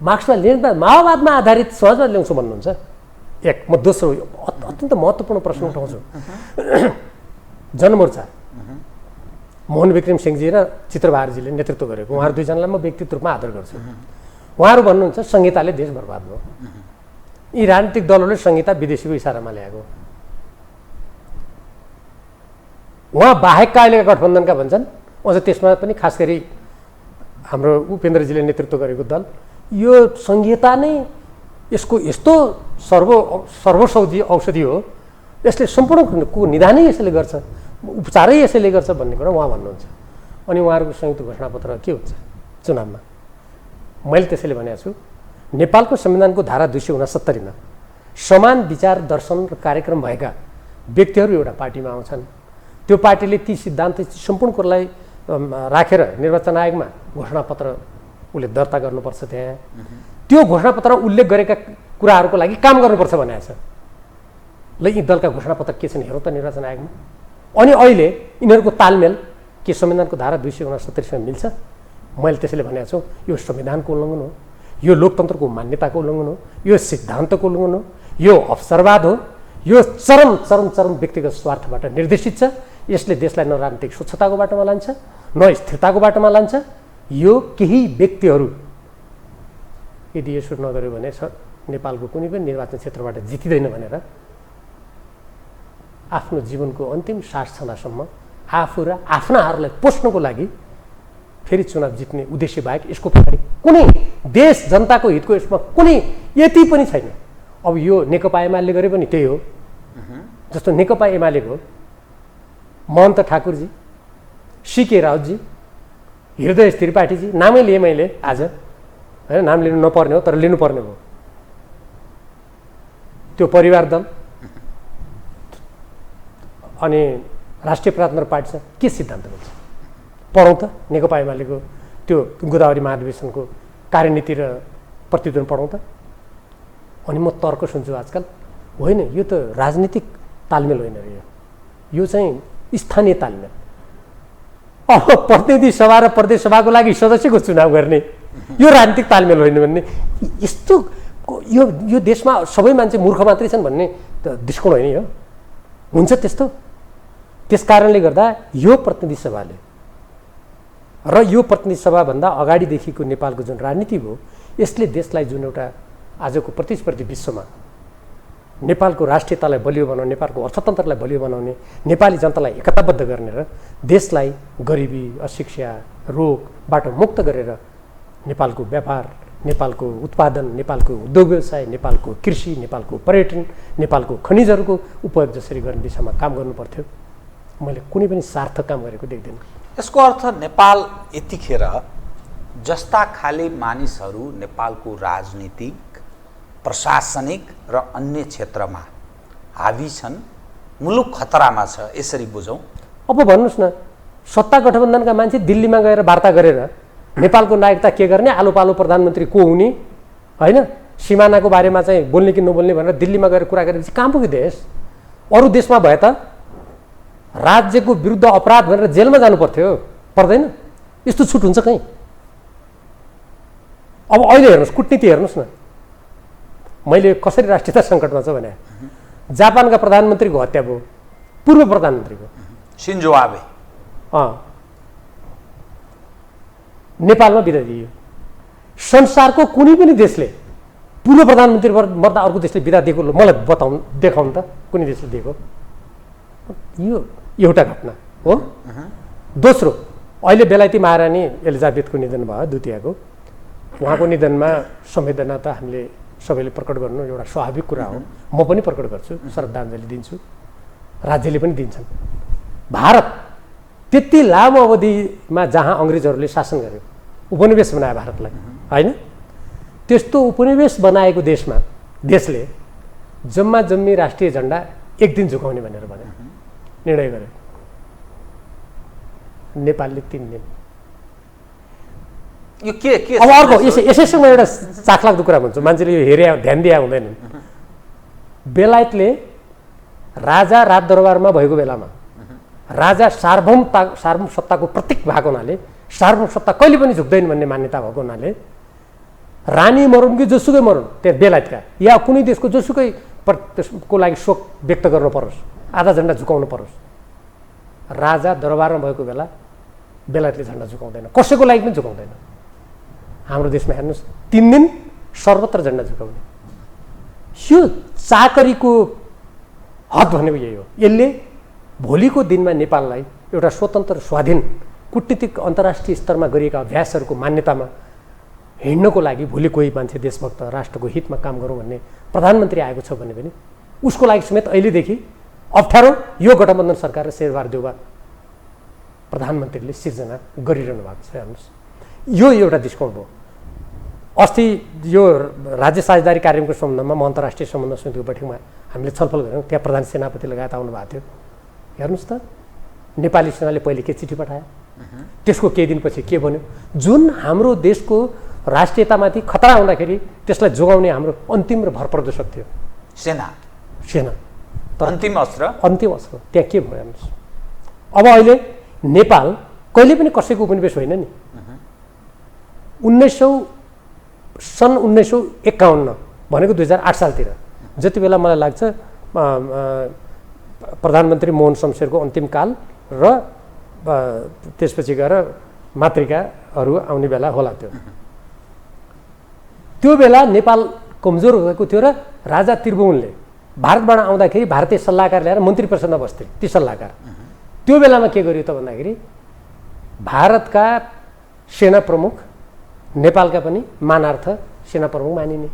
मार्क्सवाद लेनिनवाद माओवादमा आधारित समाजवाद ल्याउँछौँ भन्नुहुन्छ? एक म दोस्रो अत्यन्त महत्त्वपूर्ण प्रश्न उठाउँछु। जनमोर्चा मोहन विक्रम सिंहजी र चित्रबहादुरजीले नेतृत्व गरेको, उहाँहरू दुईजनालाई म व्यक्तित्व रूपमा आदर गर्छु। उहाँहरू भन्नुहुन्छ संहिताले देश बर्बाद भयो, यी राजनीतिक दलहरूले संहिता विदेशीको इसारामा ल्याएको। उहाँ बाहेकका अहिलेका गठबन्धनका भन्छन्, अझ त्यसमा पनि खास गरी हाम्रो उपेन्द्रजीले नेतृत्व गरेको दल, यो संहिता नै यसको यस्तो सर्वौषधि औषधि हो, यसले सम्पूर्णको निदानै यसले गर्छ, उपचारै यसले गर्छ भन्ने कुरा उहाँ भन्नुहुन्छ। अनि उहाँहरूको संयुक्त घोषणापत्र के हुन्छ चुनावमा? मैले त्यसैले भनेको छु, नेपालको संविधानको धारा 269 मा समान विचार दर्शन र कार्यक्रम भएका व्यक्तिहरू एउटा पार्टीमा आउँछन्। त्यो पार्टीले ती सिद्धान्त सम्पूर्ण कुरालाई राखेर निर्वाचन आयोगमा घोषणापत्र उसले दर्ता गर्नुपर्छ। त्यहाँ त्यो घोषणापत्रमा उल्लेख गरेका कुराहरूको लागि काम गर्नुपर्छ भनेको छ। ल यी दलका घोषणापत्र के छन् हेरौँ त निर्वाचन आयोगमा। अनि अहिले यिनीहरूको तालमेल के संविधानको धारा 269सँग मिल्छ? मैले त्यसैले भनेको छु, यो संविधानको उल्लङ्घन हो, यो लोकतन्त्रको मान्यताको उल्लङ्घन हो, यो सिद्धान्तको उल्लङ्घन हो, यो अवसरवाद हो, यो चरम चरम चरम व्यक्तिगत स्वार्थबाट निर्देशित छ। यसले देशलाई न राजनीतिक स्वच्छताको बाटोमा लान्छ, न स्थिरताको बाटोमा लान्छ। यो केही व्यक्तिहरू यदि यसो नगर्यो भने नेपालको कुनै पनि निर्वाचन क्षेत्रबाट जितिँदैन भनेर आफ्नो जीवनको अन्तिम सास छँदासम्म आफू र आफ्नाहरूलाई पोस्नको लागि फेरि चुनाव जित्ने उद्देश्य बाहेक यसको पछाडि कुनै देश जनताको हितको यसमा कुनै यति पनि छैन। अब यो नेकपा एमाले गरे पनि त्यही हो। जस्तो नेकपा एमालेको महन्त ठाकुरजी, सीके राउतजी, हृदय त्रिपाठीजी, नामै लिएँ मैले आज, होइन नाम लिनु नपर्ने हो तर लिनुपर्ने हो। त्यो परिवार दल अनि राष्ट्रिय प्रजातन्त्र पार्टी छ, के सिद्धान्त भन्छ पढौँ त। नेकपा एमालेको त्यो गोदावरी महाधिवेशनको कार्यनीति र प्रतिवेदन पढौँ त। अनि म तर्क सुन्छु आजकल, होइन, यो त राजनीतिक तालमेल होइन रे, यो चाहिँ स्थानीय तालमेल। अब प्रतिनिधि सभा र प्रदेश सभाको लागि सदस्यको चुनाव गर्ने यो राजनीतिक तालमेल होइन भन्ने, यस्तो यो देशमा सबै मान्छे मूर्ख मात्रै छन् भन्ने त दृष्टिकोण होइन यो, हुन्छ त्यस्तो। त्यस कारणले गर्दा यो प्रतिनिधि सभाले र यो प्रतिनिधि सभाभन्दा अगाडिदेखिको नेपालको जुन राजनीति भयो, यसले देशलाई जुन एउटा आजको प्रतिस्पर्धी विश्वमा नेपालको राष्ट्रियतालाई बलियो बनाउने, नेपालको अर्थतन्त्रलाई बलियो बनाउने, नेपाली जनतालाई एकताबद्ध गर्ने र देशलाई गरिबी, अशिक्षा, रोगबाट मुक्त गरेर नेपालको व्यापार, नेपालको उत्पादन, नेपालको उद्योग व्यवसाय, नेपालको कृषि, नेपालको पर्यटन, नेपालको खनिजहरूको उपयोग जसरी गर्ने दिशामा काम गर्नुपर्थ्यो, मैले कुनै पनि सार्थक काम गरेको देख्दिनँ। यसको अर्थ नेपाल यतिखेर जस्ता खाले मानिसहरू नेपालको राजनीतिक, प्रशासनिक र अन्य क्षेत्रमा हावी छन्, मुलुक खतरामा छ, यसरी बुझौँ। अब भन्नुहोस् न, सत्ता गठबन्धनका मान्छे दिल्लीमा गएर वार्ता गरेर नेपालको नागरिकता के गर्ने, आलो पालो प्रधानमन्त्री को हुने, होइन, सिमानाको बारेमा चाहिँ बोल्ने कि नबोल्ने भनेर दिल्लीमा गएर कुरा गरेपछि कहाँ पुग्यो देश? अरू देशमा भए त राज्यको विरुद्ध अपराध भनेर जेलमा जानु पर्थ्यो, पर्दैन? यस्तो छुट हुन्छ कहीँ? अब अहिले हेर्नुहोस्, कुटनीति हेर्नुहोस् न, मैले कसरी राष्ट्रियता सङ्कटमा छ भने जापानका प्रधानमन्त्रीको हत्या भयो, पूर्व प्रधानमन्त्रीको सिन्जो आबे नेपालमा बिदा दियो। संसारको कुनै पनि देशले पूर्व प्रधानमन्त्री मर्दा अर्को देशले बिदा दिएको मलाई देखाउनु त, कुनै देशले दिएको? यो एउटा घटना हो। दोस्रो, अहिले बेलायती महारानी एलिजाबेथको निधन भयो, द्वितीयको। उहाँको निधनमा संवेदना त हामीले सबैले प्रकट गर्नु एउटा स्वाभाविक कुरा हो, म पनि प्रकट गर्छु, श्रद्धाञ्जली दिन्छु, राज्यले पनि दिन्छन्। भारत त्यति लामो अवधिमा जहाँ अङ्ग्रेजहरूले शासन गर्यो, उपनिवेश बनायो भारतलाई, होइन? त्यस्तो उपनिवेश बनाएको देशले जम्मा जम्मी राष्ट्रिय झन्डा एक दिन झुकाउने भनेर भन्यो, निर्णय गर्यो। नेपालले 3 दिन। यो के अब अर्को यसैसँग एउटा चाखलाग्दो कुरा भन्छ, मान्छेले यो हेरे ध्यान दिए हुँदैन। बेलायतले राजा राजदरबारमा भएको बेलामा राजा सार्वभौम सत्ताको प्रतीक भएको हुनाले, सार्वभौम सत्ता कहिले पनि झुक्दैन भन्ने मान्यता भएको हुनाले, रानी मरुन् कि जोसुकै मरुन् त्यहाँ बेलायतका या कुनै देशको जोसुकै को लागि शोक व्यक्त गर्नु परोस्, आधा झन्डा झुकाउनु परोस्, राजा दरबारमा भएको बेला बेलायतले झन्डा झुकाउँदैन, कसैको लागि पनि झुकाउँदैन। हाम्रो देशमा हेर्नुहोस्, 3 दिन सर्वत्र झन्डा झुकाउने। यो चाकरीको हद भनेको यही हो। यसले भोलिको दिनमा नेपाललाई एउटा स्वतन्त्र स्वाधीन कूटनीतिक अन्तर्राष्ट्रिय स्तरमा गरिएका अभ्यासहरूको मान्यतामा हिँड्नको लागि भोलि कोही मान्छे देशभक्त राष्ट्रको हितमा काम गरौँ भन्ने प्रधानमन्त्री आएको छ भने पनि उसको लागि समेत अहिलेदेखि अप्ठ्यारो यो गठबन्धन सरकार र शेरबहादुर देउवा प्रधानमन्त्रीले सिर्जना गरिरहनु भएको छ। हेर्नुहोस्, यो एउटा दृष्टिकोण भयो। अस्ति यो राज्य साझेदारी कार्यक्रमको सम्बन्धमा म अन्तर्राष्ट्रिय सम्बन्ध समितिको बैठकमा हामीले छलफल गऱ्यौँ, त्यहाँ प्रधान सेनापति लगायत आउनु भएको थियो। हेर्नुहोस् त, नेपाली सेनाले पहिले के चिठी पठायो, त्यसको केही दिनपछि के भन्यो? जुन हाम्रो देशको राष्ट्रियतामाथि खतरा हुँदाखेरि त्यसलाई जोगाउने हाम्रो अन्तिम र भरपर्दो शक्ति हो सेना। तर अन्तिम अस्त्र त्यहाँ के भयो हेर्नुहोस्। अब अहिले नेपाल कहिले पनि कसैको उपनिवेश होइन नि। सन् 1951 भनेको 2008 सालतिर जति बेला मलाई लाग्छ प्रधानमन्त्री मोहन शमशेरको अन्तिम काल र त्यसपछि गएर मातृकाहरू आउने बेला होला। त्यो बेला नेपाल कमजोर भएको थियो र राजा त्रिभुवनले भारतबाट आउँदाखेरि भारतीय सल्लाहकार ल्याएर मन्त्री परिषदमा बस्थे ती सल्लाहकार। त्यो बेलामा के गर्यो त भन्दाखेरि भारतका सेना प्रमुख नेपालका पनि मानार्थ सेना प्रमुख मानिने।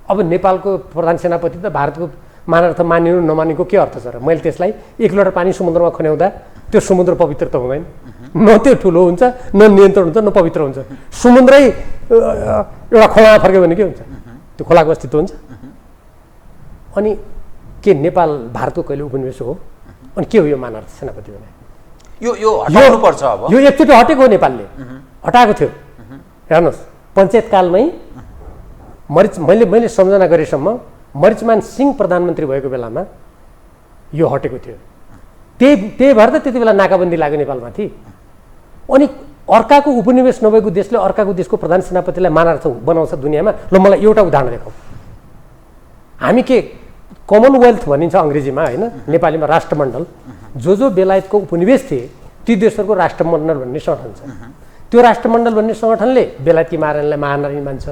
अब नेपालको प्रधान सेनापति त भारतको मानार्थ मानिनु नमानेको के अर्थ छ र? मैले त्यसलाई 1 लिटर पानी समुद्रमा खन्याउँदा त्यो समुद्र पवित्र त हुँदैन, न त्यो ठुलो हुन्छ, न नियन्त्रण हुन्छ, न पवित्र हुन्छ। समुद्रै एउटा खोलामा फर्क्यो भने के हुन्छ? त्यो खोलाको अस्तित्व हुन्छ। अनि के नेपाल भारतको कहिले उपनिवेश हो? अनि के हो यो मानार्थ सेनापति भने? यो हटाउनुपर्छ। अब यो एकचोटि हटेको हो, नेपालले हटाएको थियो। हेर्नुहोस्, पञ्चायत कालमै मैले सम्झना गरेसम्म मरिचमान सिंह प्रधानमन्त्री भएको बेलामा यो हटेको थियो। त्यही भएर त त्यति बेला नाकाबन्दी लाग्यो नेपालमाथि। अनि अर्काको उपनिवेश नभएको देशले अर्काको देशको प्रधान सेनापतिलाई मानार्थ बनाउँछ दुनियाँमा। ल मलाई एउटा उदाहरण देखाऊ। हामी के कमनवेल्थ भनिन्छ अङ्ग्रेजीमा होइन, नेपालीमा राष्ट्रमण्डल। जो बेलायतको उपनिवेश थिए ती देशहरूको राष्ट्रमण्डल भन्ने सङ्गठन छ। त्यो राष्ट्रमण्डल भन्ने सङ्गठनले बेलायती महारानीलाई महारानी मान्छ,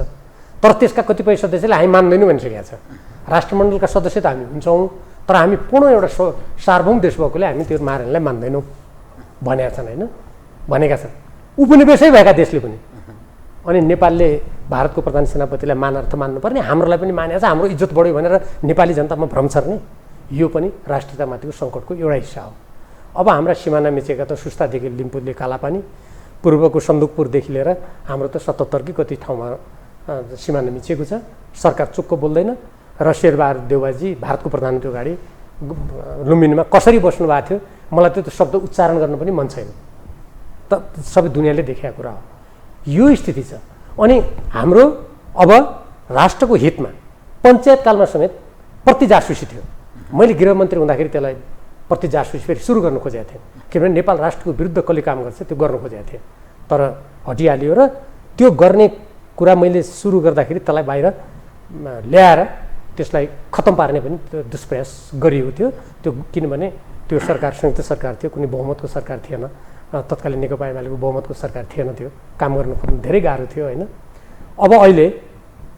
तर त्यसका कतिपय सदस्यले हामी मान्दैनौँ भनिसकेका छ। राष्ट्रमण्डलका सदस्य त हामी हुन्छौँ, तर हामी पूर्ण एउटा सार्वभौम देश भएकोले हामी त्यो महारानीलाई मान्दैनौँ भनेका छन् होइन, भनेका छन् उपनिवेशै भएका देशले पनि। अनि नेपालले भारतको प्रधान सेनापतिलाई मानार्थ मान्नुपर्ने, हाम्रोलाई पनि मानेको छ, हाम्रो इज्जत बढ्यो भनेर नेपाली जनतामा भ्रम छर्ने, यो पनि राष्ट्रियतामाथिको सङ्कटको एउटा हिस्सा हो। अब हाम्रा सिमाना मिचेका त सुस्तादेखि लिम्पुले कालापानी, पूर्वको सन्दुकपुरदेखि लिएर हाम्रो त 77 कि कति ठाउँमा सिमाना मिचेको छ। सरकार चुक्क बोल्दैन र शेरबहादुर देउवाजी भारतको प्रधानमन्त्री अगाडि लुम्बिनीमा कसरी बस्नु भएको थियो मलाई त्यो शब्द उच्चारण गर्न पनि मन छैन, त सबै दुनियाँले देखेको कुरा हो। यो स्थिति छ। अनि हाम्रो अब राष्ट्रको हितमा पञ्चायतकालमा समेत प्रति जासुसी थियो। मैले गृहमन्त्री हुँदाखेरि त्यसलाई प्रति जासुसी फेरि सुरु गर्नु खोजेको थिएँ, किनभने नेपाल राष्ट्रको विरुद्ध कसले काम गर्छ त्यो गर्नु खोजेको थिएँ, तर हटिहाल्यो। र त्यो गर्ने कुरा मैले सुरु गर्दाखेरि त्यसलाई बाहिर ल्याएर त्यसलाई खत्तम पार्ने पनि दुष्प्रयास गरिएको थियो। त्यो किनभने त्यो सरकार संयुक्त सरकार थियो, कुनै बहुमतको सरकार थिएन, तत्कालीन नेकपा एमालेको बहुमतको सरकार थिएन, त्यो काम गर्न खोज्नु धेरै गाह्रो थियो होइन। अब अहिले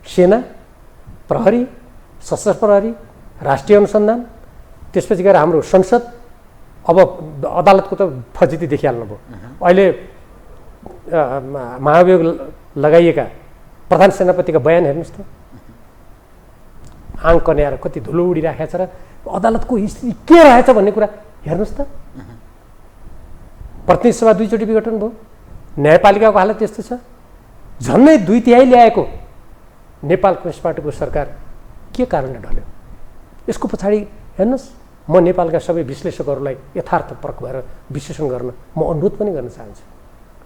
सेना, प्रहरी, सशस्त्र प्रहरी, राष्ट्रिय अनुसन्धान, त्यसपछि गएर हाम्रो संसद, अब अदालतको त फजिती देखिहाल्नुभयो। अहिले महाभियोग लगाइएका प्रधान सेनापतिका बयान हेर्नुहोस् त, आङ कन्याएर कति धुलो उडिराखेको छ र अदालतको स्थिति के रहेछ भन्ने कुरा हेर्नुहोस् त। प्रतिनिधि सभा 2 चोटि विघटन भयो, न्यायपालिकाको हालत त्यस्तो छ। झन्डै 2/3 ल्याएको नेपाल कम्युनिस्ट पार्टीको सरकार के कारणले ढल्यो? यसको पछाडि हेर्नुहोस्, म नेपालका सबै विश्लेषकहरूलाई यथार्थपरक भएर विश्लेषण गर्न म अनुरोध पनि गर्न चाहन्छु।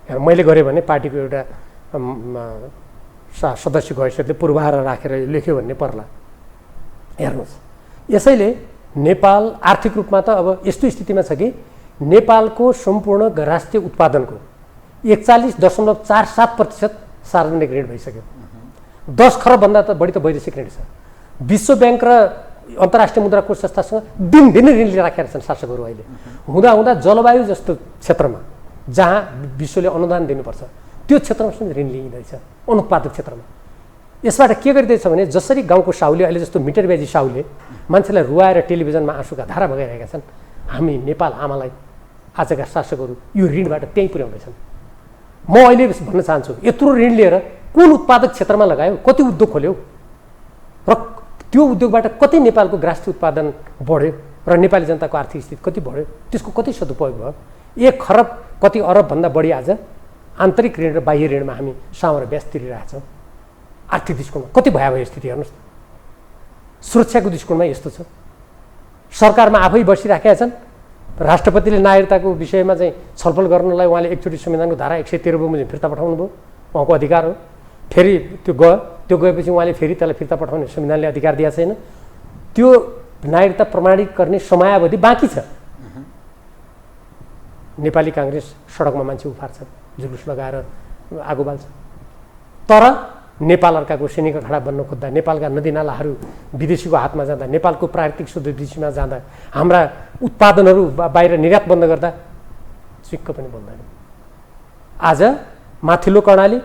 हेर, मैले गरेँ भने पार्टीको एउटा सदस्यको हैसियतले पूर्वाधार राखेर लेख्यो भन्ने पर्ला। हेर्नुहोस्, यसैले नेपाल आर्थिक रूपमा त अब यस्तो स्थितिमा छ कि नेपालको सम्पूर्ण राष्ट्रिय उत्पादनको 41.47% सार्वजनिक ऋण भइसक्यो। 10 खरबभन्दा त बढी त वैदेशिक ऋण छ। विश्व ब्याङ्क र अन्तर्राष्ट्रिय मुद्रा कोष संस्थासँग दिनदिनै ऋण लिइराखेका छन् शासकहरू। अहिले हुँदा जलवायु जस्तो क्षेत्रमा जहाँ विश्वले अनुदान दिनुपर्छ त्यो क्षेत्रमा पनि ऋण लिइँदैछ, अनुत्पादक क्षेत्रमा। यसबाट के गरिँदैछ भने जसरी गाउँको साहुले अहिले जस्तो मिटर ब्याजी साहुले मान्छेलाई रुवाएर टेलिभिजनमा आँसुका धारा बगाइरहेका छन्, हामी नेपाल आमालाई आजका शासकहरू यो ऋणबाट त्यहीँ पुर्याउँदैछन्। म अहिले भन्न चाहन्छु, यत्रो ऋण लिएर कुन उत्पादक क्षेत्रमा लगायो, कति उद्योग खोल्यो र त्यो उद्योगबाट कति नेपालको राष्ट्रिय उत्पादन बढ्यो र नेपाली जनताको आर्थिक स्थिति कति बढ्यो, त्यसको कति सदुपयोग भयो? 1 खरब कति अरबभन्दा बढी आज आन्तरिक ऋण र बाह्य ऋणमा हामी सामूहिक ब्याज तिरिरहेछौँ। आर्थिक दृष्टिकोणमा कति भयावह स्थिति हेर्नुहोस्। सुरक्षाको दृष्टिकोणमा यस्तो छ, सरकारमा आफै बसिराखेका छन्। राष्ट्रपतिले नागरिकताको विषयमा चाहिँ छलफल गर्नलाई उहाँले एकचोटि संविधानको धारा 113 बमोजिम फिर्ता पठाउनु भयो, उहाँको अधिकार हो। फेरि त्यो गएपछि उहाँले फेरि त्यसलाई फिर्ता पठाउने संविधानले अधिकार दिएको छैन। त्यो नागरिकता प्रमाणित गर्ने समयावधि बाँकी छ। नेपाली काङ्ग्रेस सडकमा मान्छे उफार्छ, जुलुस लगाएर आगो बाल्छ, तर नेपाल अर्काको सैनिक अखाडा बन्न खोज्दा, नेपालका नदीनालाहरू विदेशीको हातमा जाँदा, नेपालको प्राकृतिक स्रोत विदेशीमा जाँदा, हाम्रा उत्पादनहरू बाहिर निर्यात बन्द गर्दा चिक्क पनि बोल्दैन। आज माथिल्लो कर्णाली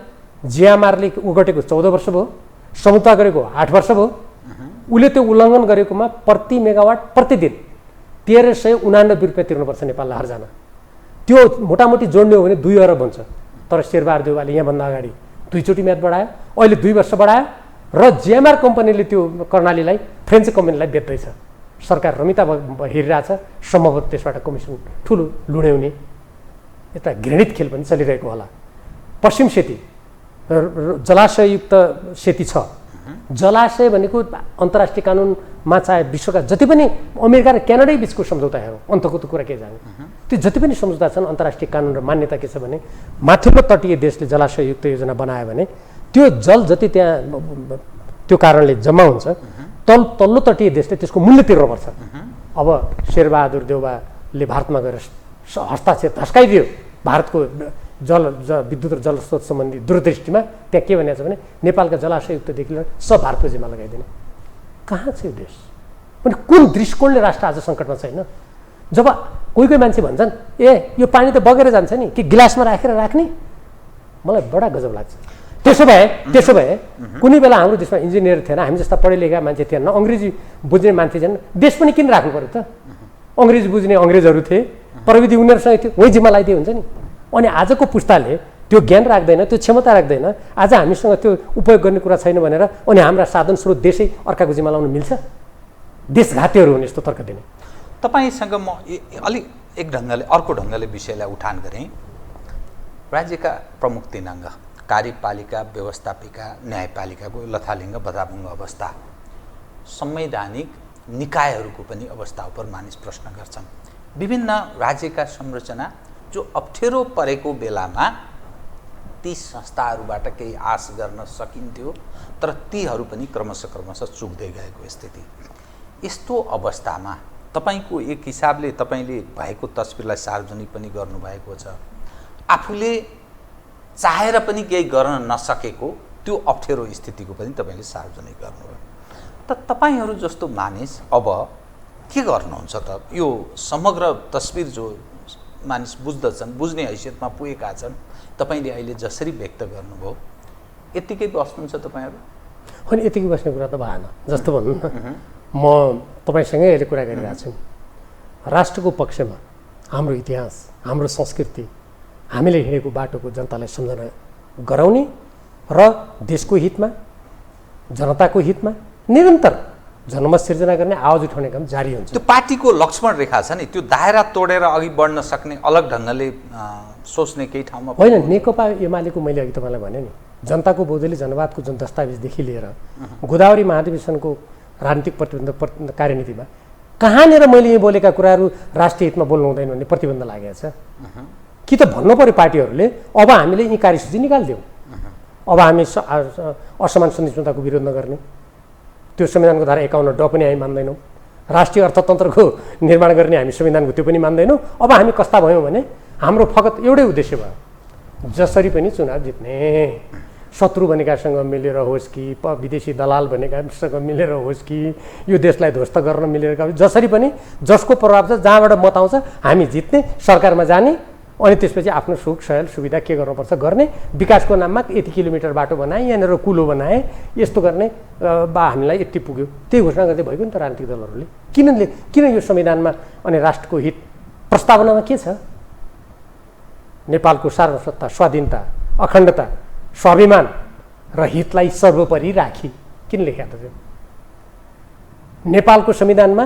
जियामारले उगटेको 14 वर्ष भयो, समुद्र गरेको 8 वर्ष भयो। उसले त्यो उल्लङ्घन गरेकोमा प्रति मेगावाट प्रतिदिन 1389 रुपियाँ तिर्नुपर्छ नेपाललाई हरजना। त्यो मोटामोटी जोड्ने हो भने 2 अरब हुन्छ। तर शेरबहादुर देउवाले यहाँभन्दा अगाडि 2 चोटि म्याद बढायो, अहिले 2 वर्ष बढायो र जिएमआर कम्पनीले त्यो कर्णालीलाई फ्रेन्च कम्पनीलाई बेच्दैछ। सरकार रमिता हेरिरहेछ, सम्भवतः त्यसबाट कमिसन ठुलो लुण्याउने एउटा घृणित खेल पनि चलिरहेको होला। पश्चिम सेती जलाशययुक्त सेती छ। जलाशय भनेको अन्तर्राष्ट्रिय कानुनमा चाहे विश्वका जति पनि अमेरिका र क्यानाडै बिचको सम्झौता हेरौँ, अन्तको त कुरा के जाने, त्यो जति पनि सम्झौता छन् अन्तर्राष्ट्रिय कानुन र मान्यता के छ भने माथिल्लो तटीय देशले जलाशययुक्त योजना बनायो भने त्यो जल जति त्यहाँ त्यो कारणले जम्मा हुन्छ तल्लो तटीय देशले त्यसको मूल्य तिर्नुपर्छ। अब शेरबहादुर देउवाले भारतमा गएर हस्ताक्षर धस्काइदियो भारतको विद्युत र जलस्रोत सम्बन्धी दूरदृष्टिमा। त्यहाँ के भनेको छ भने नेपालका जलाशययुक्तदेखि लिएर सब भारतको जिम्मा लगाइदिने। कहाँ छ यो देश? अनि कुन दृष्टिकोणले राष्ट्र आज सङ्कटमा छैन? जब कोही कोही मान्छे भन्छन् ए यो पानी त बगेर जान्छ नि, कि गिलासमा राखेर राख्ने, मलाई बडा गजब लाग्छ। त्यसो भए कुनै बेला हाम्रो देशमा इन्जिनियर थिएन, हामी जस्ता पढे लेखेका मान्छे थिएन, अङ्ग्रेजी बुझ्ने मान्छे थिएन, देश पनि किन राख्नु पऱ्यो त? अङ्ग्रेजी बुझ्ने अङ्ग्रेजहरू थिए, प्रविधि उनीहरूसँग थियो, वही जिम्मा लगाइदिए हुन्छ नि। अनि आजको पुस्ताले त्यो ज्ञान राख्दैन, त्यो क्षमता राख्दैन, आज हामीसँग त्यो उपयोग गर्ने कुरा छैन भनेर अनि हाम्रा साधन स्रोत देशै अर्काको जिम्मा लाउनु मिल्छ? देशघातीहरू हुन् यस्तो तर्क दिने। तपाईसँग म अलिक एक ढङ्गले अर्को ढङ्गले विषयलाई उठान गरेँ। राज्यका प्रमुख 3 अङ्ग कार्यपालिका, व्यवस्थापिका, न्यायपालिकाको लथालिङ्ग बधाभुङ्ग अवस्था, संवैधानिक निकायहरूको पनि अवस्था उपर मानिस प्रश्न गर्छन्। विभिन्न राज्यका संरचना जो अप्ठ्यारो परेको बेलामा ती संस्थाहरूबाट केही आश गर्न सकिन्थ्यो, तर तीहरू पनि क्रमशः चुक्दै गएको स्थिति। यस्तो अवस्थामा तपाईको एक हिसाबले तपाईले भएको तस्बिरलाई सार्वजनिक पनि गर्नुभएको छ, आफूले चाहेर पनि केही गर्न नसकेको त्यो अप्ठ्यारो स्थितिको पनि तपाईले सार्वजनिक गर्नुभयो। त तपाईहरू जस्तो मानिस अब के गर्नुहुन्छ त? यो समग्र तस्बिर जो मानिस बुझ्दछन्, बुझ्ने हैसियतमा पुगेका छन्, तपाईले अहिले जसरी व्यक्त गर्नुभयो यतिकै बस्नुहुन्छ तपाईहरू? अनि यतिकै बस्ने कुरा त भएन जस्तो भन्नु न। म तपाईसँगै अहिले कुरा गरिरहेको छु। राष्ट्रको पक्षमा हाम्रो इतिहास, हाम्रो संस्कृति, हामीले हिँडेको बाटोको जनतालाई सम्झना गराउने र देशको हितमा, जनताको हितमा निरन्तर जनमत सिर्जना गर्ने, आवाज उठाउने काम जारी हुन्छ। त्यो पार्टीको लक्ष्मण रेखा छ नि, त्यो दायरा तोडेर अघि बढ्न सक्ने, अलग ढङ्गले सोच्ने केही ठाउँमा होइन। नेकपा एमालेको मैले अघि तपाईँलाई भने नि, जनताको बौद्धली जनवादको जुन दस्तावेजदेखि लिएर गोदावरी महाधिवेशनको राजनीतिक प्रतिबन्ध कार्यनीतिमा कहाँनिर मैले यही बोलेका कुराहरू राष्ट्रिय हितमा बोल्नु हुँदैन भन्ने प्रतिबन्ध लागेको छ? कि त भन्नु पऱ्यो पार्टीहरूले अब हामीले यी कार्यसूची निकालिदिउँ, अब हामी असमान सहिष्णुताको विरोध नगर्ने, त्यो संविधानको धारा 51 ड पनि हामी मान्दैनौँ, राष्ट्रिय अर्थतन्त्रको निर्माण गर्ने हामी संविधानको त्यो पनि मान्दैनौँ। अब हामी कस्ता भयौँ भने हाम्रो फकत एउटै उद्देश्य भयो, जसरी पनि चुनाव जित्ने, शत्रु भनेकासँग मिलेर होस् कि विदेशी दलाल भनेकासँग मिलेर होस् कि यो देशलाई ध्वस्त गर्न मिलेर, जसरी पनि जसको प्रभाव छ, जहाँबाट मत आउँछ हामी जित्ने, सरकारमा जाने, अनि त्यसपछि आफ्नो सुख सहल सुविधा के गर्नुपर्छ गर्ने, विकासको नाममा यति किलोमिटर बाटो बनाए, यहाँनिर कुलो बनाए, यस्तो गर्ने बा हामीलाई यति पुग्यो, त्यही घोषणा गर्दै भइगयो नि त राजनीतिक दलहरूले। किन यो संविधानमा अनि राष्ट्रको हित प्रस्तावनामा के छ? नेपालको सार्वभौमता, स्वाधीनता, अखण्डता, स्वाभिमान र हितलाई सर्वोपरि राखी किन लेखेको थियो? नेपालको संविधानमा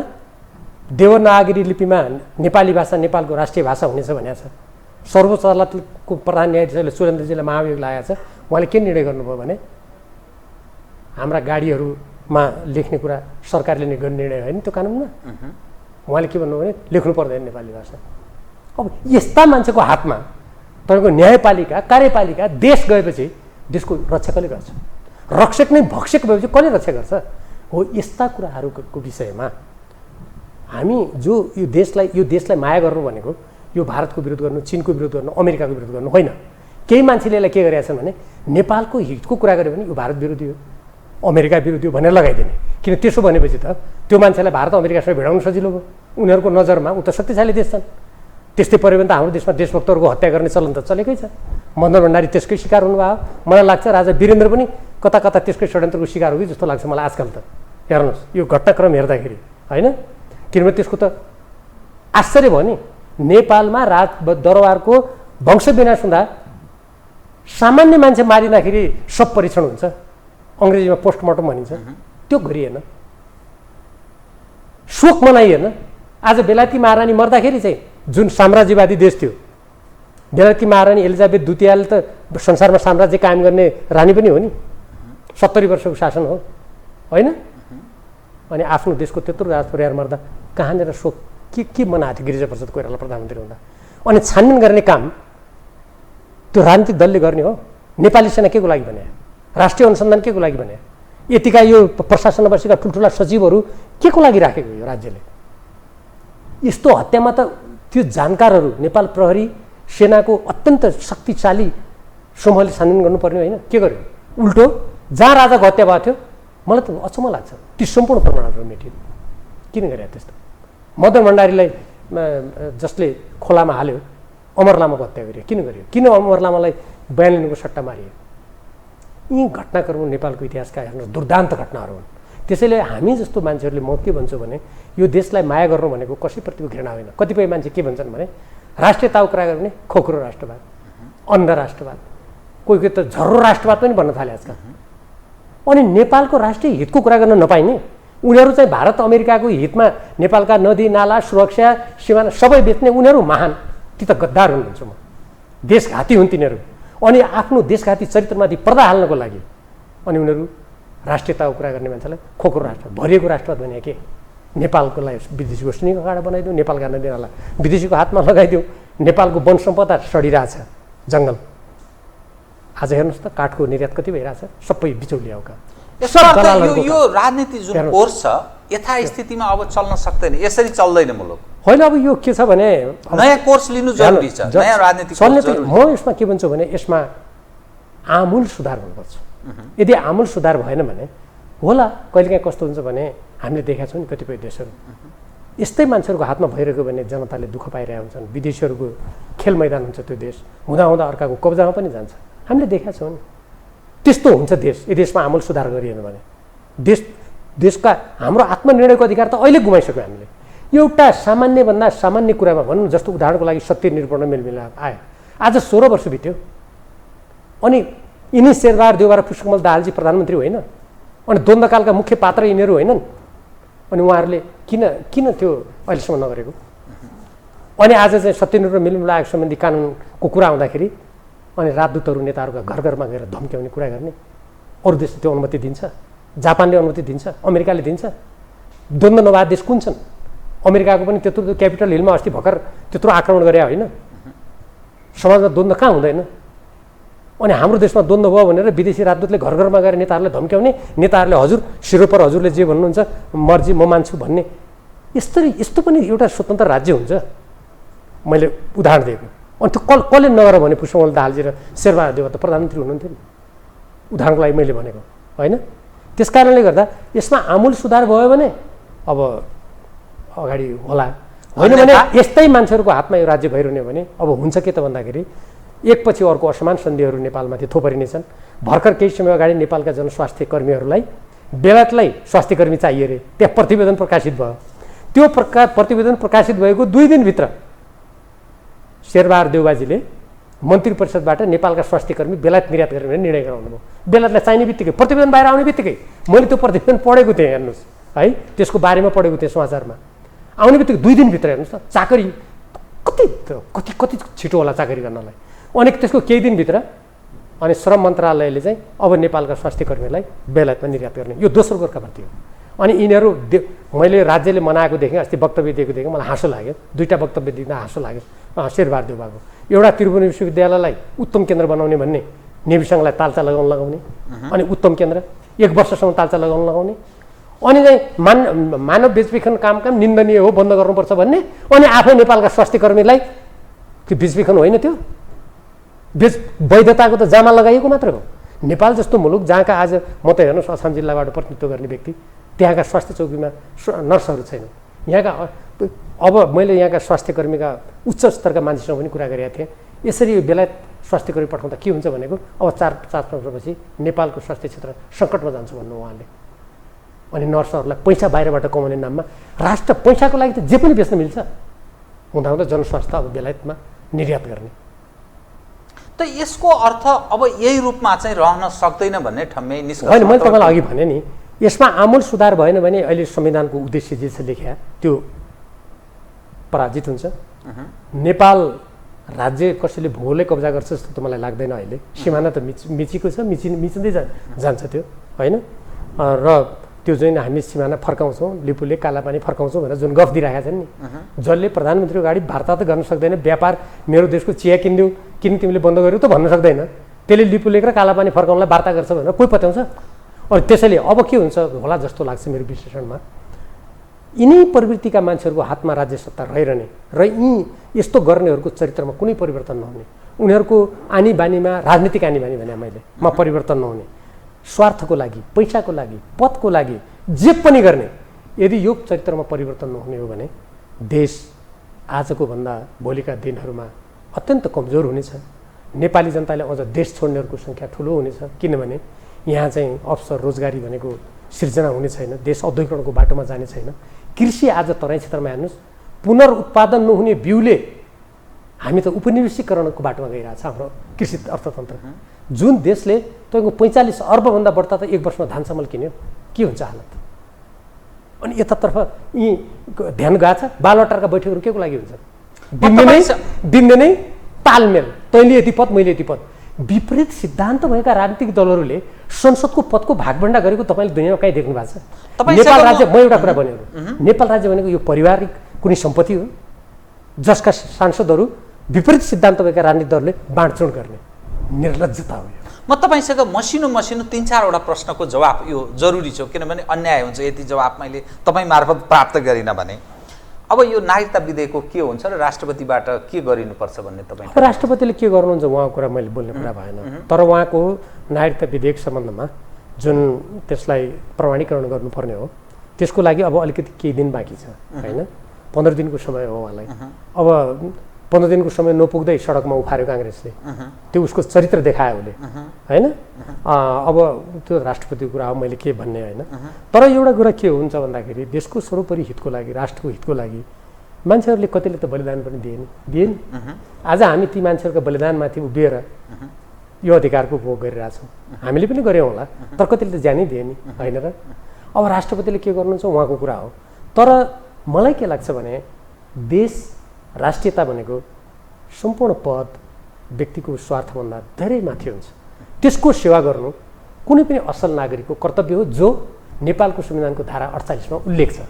देवनागरी लिपिमा नेपाली भाषा नेपालको राष्ट्रिय भाषा हुनेछ भनेको छ। सर्वोच्च अदालतको प्रधान न्यायाधीशले सुरेन्द्रजीलाई महाभियोग लागेको छ। उहाँले के निर्णय गर्नुभयो भने हाम्रा गाडीहरूमा लेख्ने कुरा सरकारले नै गर्ने निर्णय होइन त्यो कानुनमा। उहाँले के भन्नुभयो भने लेख्नु पर्दैन नेपाली भाषा। अब यस्ता मान्छेको हातमा तपाईँको न्यायपालिका, कार्यपालिका, देश गएपछि देशको रक्षा कसले गर्छ? रक्षक नै भक्षक भएपछि कसले रक्षा गर्छ? हो यस्ता कुराहरूको विषयमा हामी जो यो देशलाई माया गर्नु भनेको यो भारतको विरोध गर्नु, चीनको विरोध गर्नु, अमेरिकाको विरोध गर्नु होइन। केही मान्छेले यसलाई के गरेका छन् भने नेपालको हितको कुरा गर्यो भने यो भारत विरोधी हो, अमेरिका विरोधी हो भनेर लगाइदिने। किन त्यसो भनेपछि त त्यो मान्छेलाई भारत अमेरिकासँग भिडाउनु सजिलो भयो। उनीहरूको नजरमा ऊ त शक्तिशाली देश छन्। त्यस्तै पऱ्यो भने त हाम्रो देशमा देशभक्तहरूको हत्या गर्ने चलन त चलेकै छ। मदन भण्डारी त्यसकै शिकार हुनुभयो। मलाई लाग्छ राजा वीरेन्द्र पनि कता कता त्यसकै षड्यन्त्रको शिकार हो कि जस्तो लाग्छ मलाई आजकल त। हेर्नुहोस् यो घटनाक्रम हेर्दाखेरि होइन, किनभने त्यसको त आश्चर्य भयो नि। नेपालमा दरबारको वंश विनाश हुँदा सामान्य मान्छे मारिँदाखेरि सब परीक्षण हुन्छ, अङ्ग्रेजीमा पोस्टमार्टम भनिन्छ, त्यो गरिएन, शोक मनाइएन। आज बेलायती महारानी मर्दाखेरि चाहिँ जुन साम्राज्यवादी देश थियो, बेलायती महारानी एलिजाबेथ द्वितीयले त संसारमा साम्राज्य कायम गर्ने रानी पनि हो नि, 70 वर्षको शासन हो होइन। अनि आफ्नो देशको त्यत्रो राज परिवार मर्दा कहाँनिर शोक के मनाएको थियो गिरिजाप्रसाद कोइराला प्रधानमन्त्री हुँदा? अनि छानबिन गर्ने काम त्यो राजनीतिक दलले गर्ने हो। नेपाली सेना के को लागि भने, राष्ट्रिय अनुसन्धान के को लागि भने, यतिका यो प्रशासनमा बसेका ठुल्ठुला सचिवहरू के को लागि राखेको यो राज्यले? यस्तो हत्यामा त त्यो जानकारहरू नेपाल प्रहरी सेनाको अत्यन्त शक्तिशाली समूहले छानबिन गर्नुपर्ने होइन? के गर्यो? उल्टो जहाँ राजाको हत्या भएको थियो मलाई त अचम्म लाग्छ ती सम्पूर्ण प्रमाणहरू मेटियो। किन गरे त्यस्तो? मदन भण्डारीलाई जसले खोलामा हाल्यो अमर लामाको हत्या गरियो, किन गरियो? किन अमर लामालाई बयान लिनुको सट्टा मारियो? यी घटनाक्रम नेपालको इतिहासका हेर्नु दुर्दान्त घटनाहरू हुन्। त्यसैले हामी जस्तो मान्छेहरूले म के भन्छु भने यो देशलाई माया गर्नु भनेको कसैप्रतिको घृणा होइन। कतिपय मान्छे के भन्छन् भने राष्ट्रियताको कुरा गर्ने खोक्रो राष्ट्रवाद, अन्ध राष्ट्रवाद, कोही कोही त झर्रो राष्ट्रवाद पनि भन्न थाले आजकल। अनि नेपालको राष्ट्रिय हितको कुरा गर्न नपाइने, उनीहरू चाहिँ भारत अमेरिकाको हितमा नेपालका नदी नाला सुरक्षा सीमाना सबै बेच्ने उनीहरू महान, ती त गद्दार हुन् भन्छु म। देशघाती हुन् तिनीहरू। अनि आफ्नो देशघाती चरित्रमाथि पर्दा हाल्नको लागि अनि उनीहरू राष्ट्रियताको कुरा गर्ने मान्छेलाई खोक्रो राष्ट्र भरिएको राष्ट्रवाद भने के? नेपालको लागि विदेशी गोष्ठीको अगाडि बनाइदिउँ, नेपालका नदी नाला विदेशीको हातमा लगाइदिउँ, नेपालको वन सम्पदा सडिरहेछ, जङ्गल आज हेर्नुहोस् त काठको निर्यात कति भइरहेछ, सबै बिचौलिया हो का। यो राजनीति जुन कोर्स छ यथास्थितिमा अब चल्न सक्दैन, यसरी चल्दैन मुलुक। होइन, अब यो के छ भने नयाँ कोर्स लिनु जरुरी छ, नयाँ राजनीतिक चल्ने। म यसमा के भन्छु भने यसमा आमूल सुधार हुनुपर्छ। यदि आमूल सुधार भएन भने होला कहिलेकाहीँ कस्तो हुन्छ भने हामीले देखेका छौँ नि कतिपय देशहरू यस्तै मान्छेहरूको हातमा भइरहेको भने जनताले दुःख पाइरहेका हुन्छन्, विदेशीहरूको खेल मैदान हुन्छ त्यो देश, हुँदाहुँदा अर्काको कब्जामा पनि जान्छ। हामीले देखेका छौँ नि त्यस्तो हुन्छ देश। यदि यसमा आमूल सुधार गरिएन भने देशका हाम्रो आत्मनिर्णयको अधिकार त अहिले गुमाइसक्यो हामीले। एउटा सामान्यभन्दा सामान्य कुरामा भनौँ, जस्तो उदाहरणको लागि सत्य निरूपण मेलमिलाप आयो, आज 16 वर्ष बित्यो। अनि यिनी शेरबहादुर देउवा र पुष्पकमल दाहालजी प्रधानमन्त्री होइन, अनि द्वन्द्वकालका मुख्य पात्र यिनीहरू होइनन्? अनि उहाँहरूले किन त्यो अहिलेसम्म नगरेको? अनि आज चाहिँ सत्य निरूपण मेलमिलाप सम्बन्धी कानुनको कुरा आउँदाखेरि अनि राजदूतहरू नेताहरूका घर घरमा गएर धम्क्याउने कुरा गर्ने, अरू देशले त्यो अनुमति दिन्छ? जापानले अनुमति दिन्छ? अमेरिकाले दिन्छ? द्वन्द्व नभएका देश कुन छन्? अमेरिकाको पनि त्यत्रो क्यापिटल हिलमा अस्ति भर्खर त्यत्रो आक्रमण गरे होइन? समाजमा द्वन्द्व कहाँ हुँदैन? अनि हाम्रो देशमा द्वन्द्व भयो भनेर विदेशी राजदूतले घर घरमा गएर नेताहरूलाई धम्क्याउने, नेताहरूले हजुर सिरोपर हजुरले जे भन्नुहुन्छ मर्जी म मान्छु भन्ने, यस्तो पनि एउटा स्वतन्त्र राज्य हुन्छ? मैले उदाहरण दिएको। अनि त्यो कसले नगर भने पुष्पकमल दाहालजी र शेरबहादुर देउवा त प्रधानमन्त्री हुनुहुन्थ्यो नि, उदाहरणको लागि मैले भनेको होइन? त्यस कारणले गर्दा यसमा आमूल सुधार भयो भने अब अगाडि होला, होइन भने यस्तै मान्छेहरूको हातमा यो राज्य भइरहने भने अब हुन्छ के त भन्दाखेरि एकपछि अर्को असमान सन्धिहरू नेपालमाथि थोपरिनेछन्। भर्खर केही समय अगाडि नेपालका जनस्वास्थ्य कर्मीहरूलाई बेलायतलाई स्वास्थ्यकर्मी चाहिए अरे, त्यहाँ प्रतिवेदन प्रकाशित भयो। त्यो प्रतिवेदन प्रकाशित भएको 2 दिनभित्र शेरबहादुर देउवाजीले मन्त्री परिषदबाट नेपालका स्वास्थ्यकर्मी बेलायत निर्यात गर्ने भने निर्णय गराउनु भयो। बेलायतलाई चाहिने बित्तिकै प्रतिवेदन बाहिर आउने बित्तिकै मैले त्यो प्रतिवेदन पढेको थिएँ, हेर्नुहोस् है, त्यसको बारेमा पढेको थिएँ समाचारमा। आउने बित्तिकै 2 दिनभित्र हेर्नुहोस् त, चाकरी कति छिटो होला चाकरी गर्नलाई। अनि त्यसको केही दिनभित्र अनि श्रम मन्त्रालयले चाहिँ अब नेपालका स्वास्थ्यकर्मीलाई बेलायतमा निर्यात गर्ने, यो दोस्रो गोर्खापन्थी हो। अनि यिनीहरू मैले राज्यले मनाएको देखेँ, अस्ति वक्तव्य दिएको देखेँ, मलाई हाँसो लाग्यो। 2टा वक्तव्य दिँदा हाँसो लाग्यो शेरबहादुर देउवाको। एउटा त्रिभुवन विश्वविद्यालयलाई उत्तम केन्द्र बनाउने भन्ने, नेविसँगलाई तालचा लगाउने, अनि उत्तम केन्द्र 1 वर्षसम्म तालचा लगाउने, अनि चाहिँ मानव बेचबिखन काम निन्दनीय हो, बन्द गर्नुपर्छ भन्ने, अनि आफै नेपालका स्वास्थ्यकर्मीलाई त्यो बेचबिखन होइन, त्यो वैधताको त जामा लगाइएको मात्र हो। नेपाल जस्तो मुलुक जहाँका आज म त हेर्नुहोस् असम जिल्लाबाट प्रतिनिधित्व गर्ने व्यक्ति, त्यहाँका स्वास्थ्य चौकीमा नर्सहरू छैनन्। यहाँका अब मैले यहाँका स्वास्थ्यकर्मीका उच्च स्तरका मान्छेसँग पनि कुरा गरेका थिएँ। यसरी बेलायत स्वास्थ्यकर्मी पठाउँदा के हुन्छ भनेको अब 4-5 वर्षपछि नेपालको स्वास्थ्य क्षेत्र सङ्कटमा जान्छ भन्नु उहाँले। अनि नर्सहरूलाई पैसा बाहिरबाट कमाउने नाममा राष्ट्र पैसाको लागि त जे पनि बेच्न मिल्छ, हुँदाहुँदा जनस्वास्थ्य अब बेलायतमा निर्यात गर्ने। त यसको अर्थ अब यही रूपमा चाहिँ रहन सक्दैन भन्ने ठम्मै निष्कर्ष होइन। मैले तपाईँलाई अघि भने नि यसमा आमूल सुधार भएन भने अहिले संविधानको उद्देश्य जे छ लेख्या त्यो पराजित हुन्छ। नेपाल राज्य कसैले भूगोलले कब्जा गर्छ जस्तो त मलाई लाग्दैन। अहिले सिमाना त मिचेको छ, मिचिँदै जान्छ त्यो होइन। र त्यो जुन हामी सिमाना फर्काउँछौँ, लिपुले कालापानी फर्काउँछौँ भनेर जुन गफ दिइरहेका छन् नि, जसले प्रधानमन्त्रीको गाडी वार्ता त गर्न सक्दैन, व्यापार मेरो देशको चिया किन तिमीले बन्द गर्यौ त भन्न सक्दैन, त्यसले लिपुलेक र कालापानी फर्काउनलाई वार्ता गर्छ भनेर कोही पत्याउँछ? अनि त्यसैले अब के हुन्छ होला जस्तो लाग्छ मेरो विश्लेषणमा, यिनै प्रवृत्तिका मान्छेहरूको हातमा राज्य सत्ता रहिरहने र यी यस्तो गर्नेहरूको चरित्रमा कुनै परिवर्तन नहुने, उनीहरूको आनी बानीमा राजनीतिक आनी बानी भने मैले परिवर्तन नहुने, स्वार्थको लागि, पैसाको लागि, पदको लागि जे पनि गर्ने, यदि यो चरित्रमा परिवर्तन नहुने हो भने देश आजको भन्दा भोलिका दिनहरूमा अत्यन्त कमजोर हुनेछ। नेपाली जनताले अझ देश छोड्नेहरूको सङ्ख्या ठुलो हुनेछ, किनभने यहाँ चाहिँ अवसर रोजगारी भनेको सिर्जना हुने छैन, देश औद्योगिकरणको बाटोमा जाने छैन। कृषि आज तराई क्षेत्रमा हेर्नुहोस्, पुनरुत्पादन नहुने बिउले हामी त उपनिवेशीकरणको बाटोमा गइरहेछ हाम्रो कृषि अर्थतन्त्र। जुन देशले तपाईँको 45 अर्बभन्दा बढ्ता त एक वर्षमा धान चामल किन्यो, के हुन्छ हालत? अनि यतातर्फ यी ध्यान गएको छ, बालवाटारका बैठकहरू के को लागि हुन्छ? दिनदिनै नै तालमेल, तैँले यति पद मैले यति पद, विपरीत सिद्धान्त भएका राजनीतिक दलहरूले संसदको पदको भागभण्डा गरेको तपाईँले दुनियाँमा कहीँ देख्नु भएको छ? नेपाल राज्य, म एउटा कुरा भनेको, नेपाल राज्य भनेको यो पारिवारिक कुनै सम्पत्ति हो जसका सांसदहरू विपरीत सिद्धान्त भएका राजनीतिक दलले बाँडचुँड गर्ने निर्लज्जता हो। म तपाईँसँग मसिनो 3-4वटा प्रश्नको जवाब यो जरुरी छ, किनभने अन्याय हुन्छ यति जवाब मैले तपाईँ मार्फत प्राप्त गरिनँ भने। अब यो नागरिकता विधेयकको के हुन्छ र राष्ट्रपतिबाट के गरिनुपर्छ भन्ने तपाईँ? राष्ट्रपतिले के गर्नुहुन्छ उहाँको कुरा मैले बोल्ने कुरा भएन, तर उहाँको नागरिकता विधेयक सम्बन्धमा जुन त्यसलाई प्रमाणीकरण गर्नुपर्ने हो त्यसको लागि अब अलिकति केही दिन बाँकी छ होइन, 15 दिनको समय हो उहाँलाई। अब 15 दिनको समय नपुग्दै सडकमा उफार्यो काङ्ग्रेसले, त्यो उसको चरित्र देखायो उसले होइन। अब त्यो राष्ट्रपतिको कुरा हो, मैले के भन्ने होइन। तर एउटा कुरा के हुन्छ भन्दाखेरि देशको सर्वोपरि हितको लागि, राष्ट्रको हितको लागि मान्छेहरूले कतिले त बलिदान पनि दिएन। आज हामी ती मान्छेहरूका बलिदानमाथि उभिएर यो अधिकारको उपभोग गरिरहेछौँ, हामीले पनि गऱ्यौँ होला, तर कतिले त ज्यानै दिए नि होइन र। अब राष्ट्रपतिले के गर्नुहुन्छ उहाँको कुरा हो, तर मलाई के लाग्छ भने देश राष्ट्रियता भनेको सम्पूर्ण पद व्यक्तिको स्वार्थभन्दा धेरै माथि हुन्छ। त्यसको सेवा गर्नु कुनै पनि असल नागरिकको कर्तव्य हो, जो नेपालको संविधानको धारा 48मा उल्लेख छ।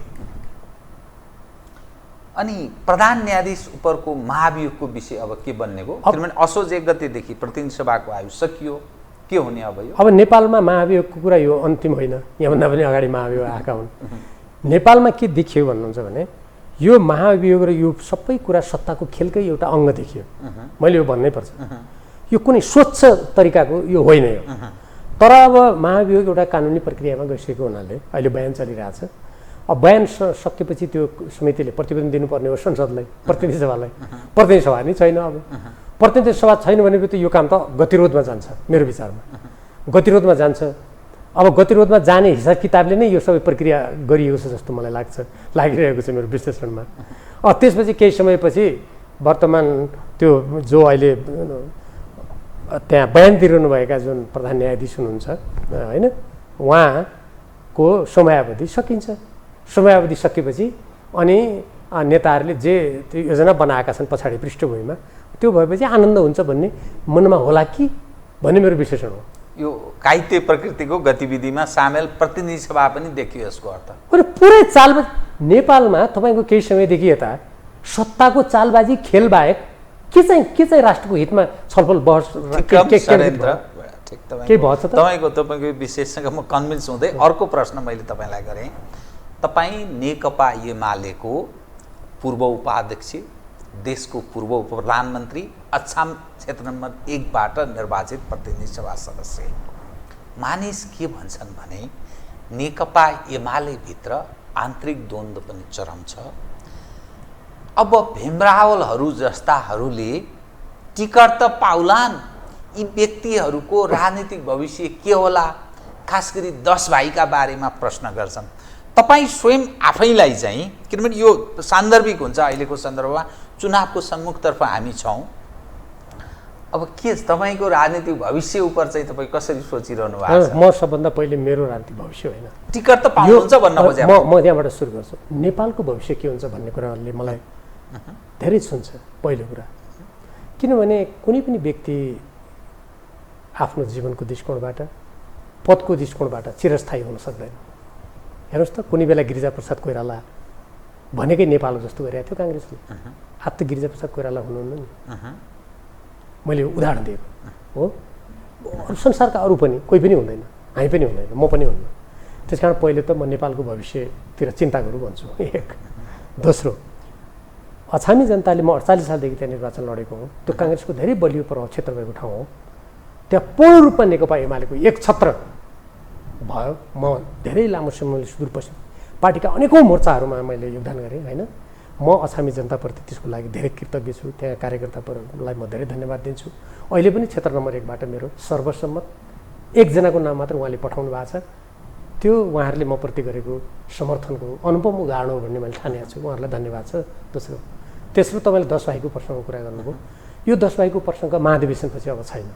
अनि प्रधान न्यायाधीश उपरको महाभियोगको विषय अब के बन्ने हो? किनभने असोज 1 गतेदेखि प्रतिनिधि सभाको आयु सकियो, के हुने अब यो? अब नेपालमा महाभियोगको कुरा यो अन्तिम होइन, यहाँभन्दा पनि अगाडि महाभियोग आएका हुन्। नेपालमा के देखियो भन्नुहुन्छ भने यो महाभियोग र यो सबै कुरा सत्ताको खेलकै एउटा अङ्ग देखियो। मैले यो भन्नै पर्छ, यो कुनै स्वच्छ तरिकाको यो होइन यो। तर अब महाभियोग एउटा कानुनी प्रक्रियामा गइसकेको हुनाले अहिले बयान चलिरहेछ। अब बयान सकेपछि त्यो समितिले प्रतिवेदन दिनुपर्ने हो संसदलाई, प्रतिनिधि सभालाई। प्रतिनिधि सभा नै छैन। अब प्रतिनिधि सभा छैन भनेपछि यो काम त गतिरोधमा जान्छ मेरो विचारमा, गतिरोधमा जान्छ। अब गतिरोधमा जाने हिसाब किताबले नै यो सबै प्रक्रिया गरिएको छ जस्तो मलाई लागिरहेको छ मेरो विश्लेषणमा। त्यसपछि केही समयपछि वर्तमान त्यो जो अहिले त्यहाँ बयान दिइरहनुभएका जुन प्रधान न्यायाधीश हुनुहुन्छ होइन, उहाँको समयावधि सकिन्छ। समयावधि सकेपछि अनि नेताहरूले जे त्यो योजना बनाएका छन् पछाडि पृष्ठभूमिमा, त्यो भएपछि आनन्द हुन्छ भन्ने मनमा होला कि भन्ने मेरो विश्लेषण हो। यो कायित्य प्रकृतिको गतिविधिमा सामेल प्रतिनिधि सभा पनि देखियो यसको अर्थ। पुरै चालबाजी नेपालमा तपाईँको केही समयदेखि यता सत्ताको चालबाजी खेल बाहेक के चाहिँ राष्ट्रको हितमा छलफल बहस के भएछ त? तपाईँको विशेषसँग म कन्भिन्स हुँदै अर्को प्रश्न मैले तपाईँलाई गरेँ। तपाईँ नेकपा एमालेको पूर्व उपाध्यक्ष, देशको पूर्व उप प्रधानमन्त्री, अछाम क्षेत्र नम्बर 1बाट निर्वाचित प्रतिनिधि सभा सदस्य। मानिस के भन्छन् भने नेकपा एमाले भित्र आन्तरिक द्वन्द्व पनि चरम छ। अब भीमरावलहरू जस्ताहरूले टिकट त पाउलान्, यी व्यक्तिहरूको राजनीतिक भविष्य के होला? खास गरी 10 भाइका बारेमा प्रश्न गर्छन्। तपाईँ स्वयं आफैलाई चाहिँ, किनभने यो सान्दर्भिक हुन्छ अहिलेको सन्दर्भमा, चुनावको सम्मुखतर्फ हामी छौँ। अब के तपाईँको राजनीतिक भविष्य उप चाहिँ तपाईँ कसरी सोचिरहनु भएको छ? म सबभन्दा पहिले मेरो राजनीतिक भविष्य होइन, टिकट त पाउनुहुन्छ भन्न खोजे। म त्यहाँबाट सुरु गर्छु। नेपालको भविष्य के हुन्छ भन्ने कुराले मलाई धेरै छुन्छ। पहिलो कुरा, किनभने कुनै पनि व्यक्ति आफ्नो जीवनको दृष्टिकोणबाट, पदको दृष्टिकोणबाट चिरस्थायी हुन सक्दैन। हेर्नुहोस् त, कुनै बेला गिरिजाप्रसाद कोइराला भनेकै नेपाल जस्तो गरिरहेको थियो काङ्ग्रेसले। आज त गिरिजाप्रसाद कोइराला हुनुहुन्न नि, मैले उदाहरण दिएको हो। संसारका अरू पनि कोही पनि हुँदैन हामी पनि हुँदैन, म पनि हुन्न। त्यस कारण पहिले त म नेपालको भविष्यतिर चिन्ता गरौँ भन्छु। एक दोस्रो, अछामी जनताले म 48 सालदेखि त्यहाँ निर्वाचन लडेको हुँ। त्यो काङ्ग्रेसको धेरै बलियो प्रभाव क्षेत्र भएको ठाउँ हो। त्यहाँ पूर्ण रूपमा नेकपा एमालेको एक छत्र भयो। म धेरै लामो समयले सुदूरपश्चिम पार्टीका अनेकौँ मोर्चाहरूमा मैले योगदान गरेँ होइन। म अछामी जनताप्रति त्यसको लागि धेरै कृतज्ञ छु। त्यहाँ कार्यकर्ताहरूलाई म धेरै धन्यवाद दिन्छु। अहिले पनि क्षेत्र नम्बर 1 बाट मेरो सर्वसम्मत एकजनाको नाम मात्र उहाँले पठाउनु भएको छ। त्यो उहाँहरूले म प्रति गरेको समर्थनको अनुपम उदाहरण हो भन्ने मैले ठानेको छु। उहाँहरूलाई धन्यवाद छ। तेस्रो तपाईँले 10 भाइको प्रसङ्गको कुरा गर्नुभयो। यो 10 भाइको प्रसङ्ग महाधिवेशनपछि अब छैन।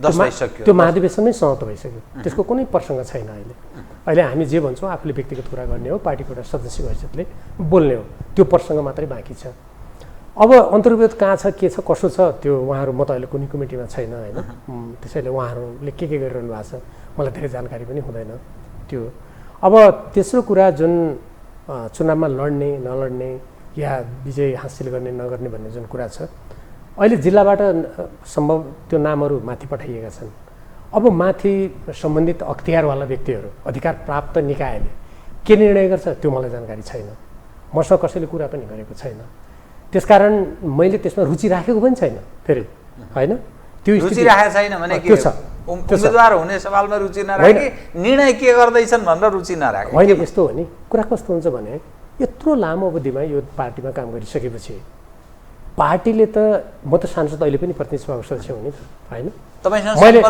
10 भइसक्यो। त्यो महाधिवेशनमै समाप्त भइसक्यो। त्यसको कुनै प्रसङ्ग छैन अहिले। अहिले हामी जे भन्छौँ आफूले व्यक्तिगत कुरा गर्ने हो, पार्टीको एउटा सदस्य हैसियतले बोल्ने हो। त्यो प्रसङ्ग मात्रै बाँकी छ। अब अन्तर्विरोध कहाँ छ, के छ, कसो छ, त्यो उहाँहरू, म त अहिले कुनै कमिटीमा छैन होइन। त्यसैले उहाँहरूले के गरिरहनु भएको छ मलाई धेरै जानकारी पनि हुँदैन त्यो। अब तेस्रो कुरा जुन चुनावमा लड्ने नलड्ने या विजय हासिल गर्ने नगर्ने भन्ने जुन कुरा छ, अहिले जिल्लाबाट सम्भव त्यो नामहरू माथि पठाइएका छन्। अब माथि सम्बन्धित अख्तियारवाला व्यक्तिहरू, अधिकार प्राप्त निकायले के निर्णय गर्छ त्यो मलाई जानकारी छैन। मसँग कसैले कुरा पनि गरेको छैन। त्यसकारण मैले त्यसमा रुचि राखेको पनि छैन। फेरि होइन, त्यो रुचि राखेको छैन भने के छ, उम्मेदवार हुने सवालमा रुचि नराखे, निर्णय के गर्दैछन् भनेर रुचि नराखे होइन। यस्तो हो नि, कुरा कस्तो हुन्छ भने यत्रो लामो अवधिमा यो पार्टीमा काम गरिसकेपछि पार्टीले त, म त सांसद अहिले पनि प्रतिनिधि सभाको सदस्य हुँ नि होइन। मैले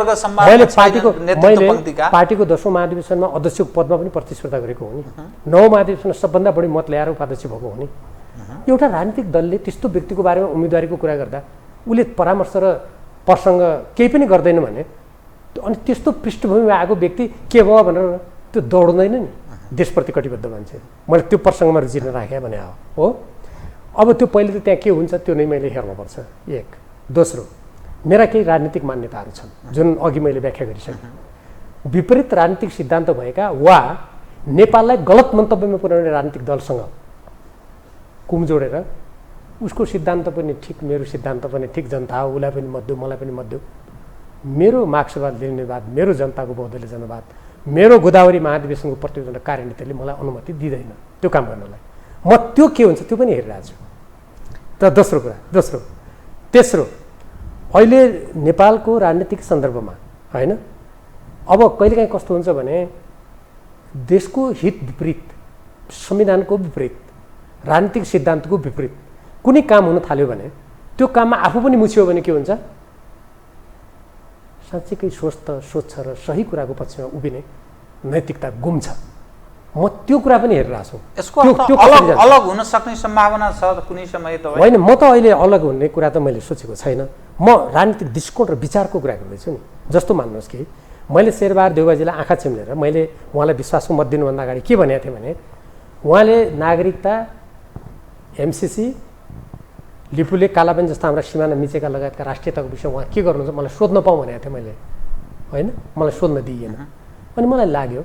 पार्टीको 10औं महाधिवेशनमा अध्यक्षको पदमा पनि प्रतिस्पर्धा गरेको हो नि। 9औं महाधिवेशनमा सबभन्दा बढी मत ल्याएर उपाध्यक्ष भएको हो नि। एउटा राजनीतिक दलले त्यस्तो व्यक्तिको बारेमा उम्मेदवारीको कुरा गर्दा उसले परामर्श र प्रसङ्ग केही पनि गर्दैन भने, अनि त्यस्तो पृष्ठभूमिमा आएको व्यक्ति के भयो भनेर त्यो दौड्दैन नि। देशप्रति कटिबद्ध मान्छे, मैले त्यो प्रसङ्गमा रुचि नराखेँ भने हो। अब त्यो पहिले त त्यहाँ के हुन्छ त्यो नै मैले हेर्नुपर्छ। एक। दोस्रो, मेरा केही राजनीतिक मान्यताहरू छन् जुन अघि मैले व्याख्या गरिसकेँ। विपरीत राजनीतिक सिद्धान्त भएका वा नेपाललाई गलत मन्तव्यमा पुर्याउने राजनीतिक दलसँग कुम जोडेर उसको सिद्धान्त पनि ठिक, मेरो सिद्धान्त पनि ठिक, जनता हो उसलाई पनि मत देऊ मलाई पनि मत देऊ, मेरो मार्क्सवाद लेनिनवाद, मेरो जनताको बौद्धले जनवाद, मेरो गोदावरी महाधिवेशनको प्रतिवेदन कार्यनीतिले मलाई अनुमति दिँदैन त्यो काम गर्नलाई। म त्यो के हुन्छ त्यो पनि हेरिरहेको छु। त दोस्रो कुरा। तेस्रो, अहिले नेपालको राजनीतिक सन्दर्भमा होइन, अब कहिलेकाहीँ कस्तो हुन्छ भने देशको हित विपरीत, संविधानको विपरीत, राजनीतिक सिद्धान्तको विपरीत कुनै काम हुन थाल्यो भने त्यो काममा आफू पनि मुछियो भने के हुन्छ, साँच्चीकै सोच्छ र सही कुराको पक्षमा उभिने नैतिकता गुम्छ। म त्यो कुरा पनि हेरिरहेको छु। यसको अलग हुन सक्ने सम्भावना छ कुनै समय त होइन। म त अहिले अलग हुने कुरा त मैले सोचेको छैन। म राजनीतिक दृष्टिकोण र विचारको कुरा गर्दैछु नि। जस्तो मान्नुहोस् कि मैले शेरबहादुर देउवाजीलाई आँखा चिम्लेर मैले उहाँलाई विश्वासको मत दिनुभन्दा अगाडि के भनेको थिएँ भने, उहाँले नागरिकता, एमसिसी, लिपुले, कालापानी जस्ता हाम्रा सिमाना मिचेका लगायतका राष्ट्रियताको विषयमा उहाँ के गर्नुहुन्छ मलाई सोध्न पाऊँ भनेको थिएँ मैले होइन। मलाई सोध्न दिइएन। अनि मलाई लाग्यो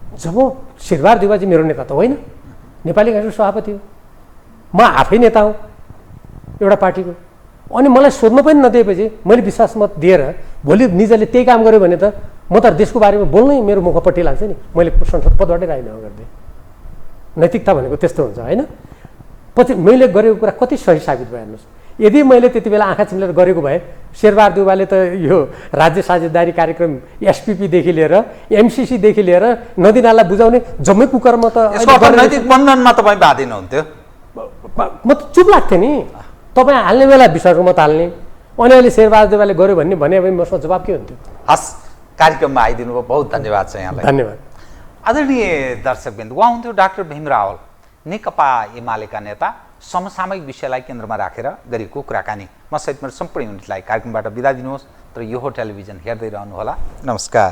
जब शेरबहादुर देउवाजी मेरो नेता त होइन, नेपाली काङ्ग्रेसको सभापति हो, म आफै नेता हो एउटा पार्टीको, अनि मलाई सोध्न पनि नदिएपछि मैले विश्वास मत दिएर भोलि निजले त्यही काम गर्यो भने त म त देशको बारेमा बोल्नै मेरो मुखपट्टि लाग्छ नि। मैले संसद पदबाटै राजीनामा गरिदिएँ। नैतिकता भनेको त्यस्तो हुन्छ होइन। पछि मैले गरेको कुरा कति सही साबित भयो हेर्नुहोस्। यदि मैले त्यति बेला आँखा चिम्लेर गरेको भए शेरबहादुर देउवाले त यो राज्य साझेदारी कार्यक्रम एसपिपीदेखि लिएर एमसिसीदेखि लिएर नदीनाला बुझाउने जम्मै कुकर्म त नैतिक बन्धनमा तपाईँ बाँधिनुहुन्थ्यो। म त चुप लाग्थेँ नि। तपाईँ हाल्ने बेला विश्वासको मत हाल्ने, अनि अहिले शेरबहादुर देउवाले गर्यो भने मसँग जवाब के हुन्थ्यो। हस्, कार्यक्रममा आइदिनु भयो, बहुत धन्यवाद छ यहाँलाई। धन्यवाद। आदरणीय दर्शकवृन्द, उहाँ हुन्थ्यो डाक्टर भीम रावल, नेकपा एमालेका नेता। समसामयिक विषयलाई केन्द्रमा राखेर गरेको कुराकानी। म सहित मेरो सम्पूर्ण युनिटलाई कार्यक्रमबाट बिदा दिनुहोस्, तर यो टेलिभिजन हेर्दै रहनुहोला। नमस्कार।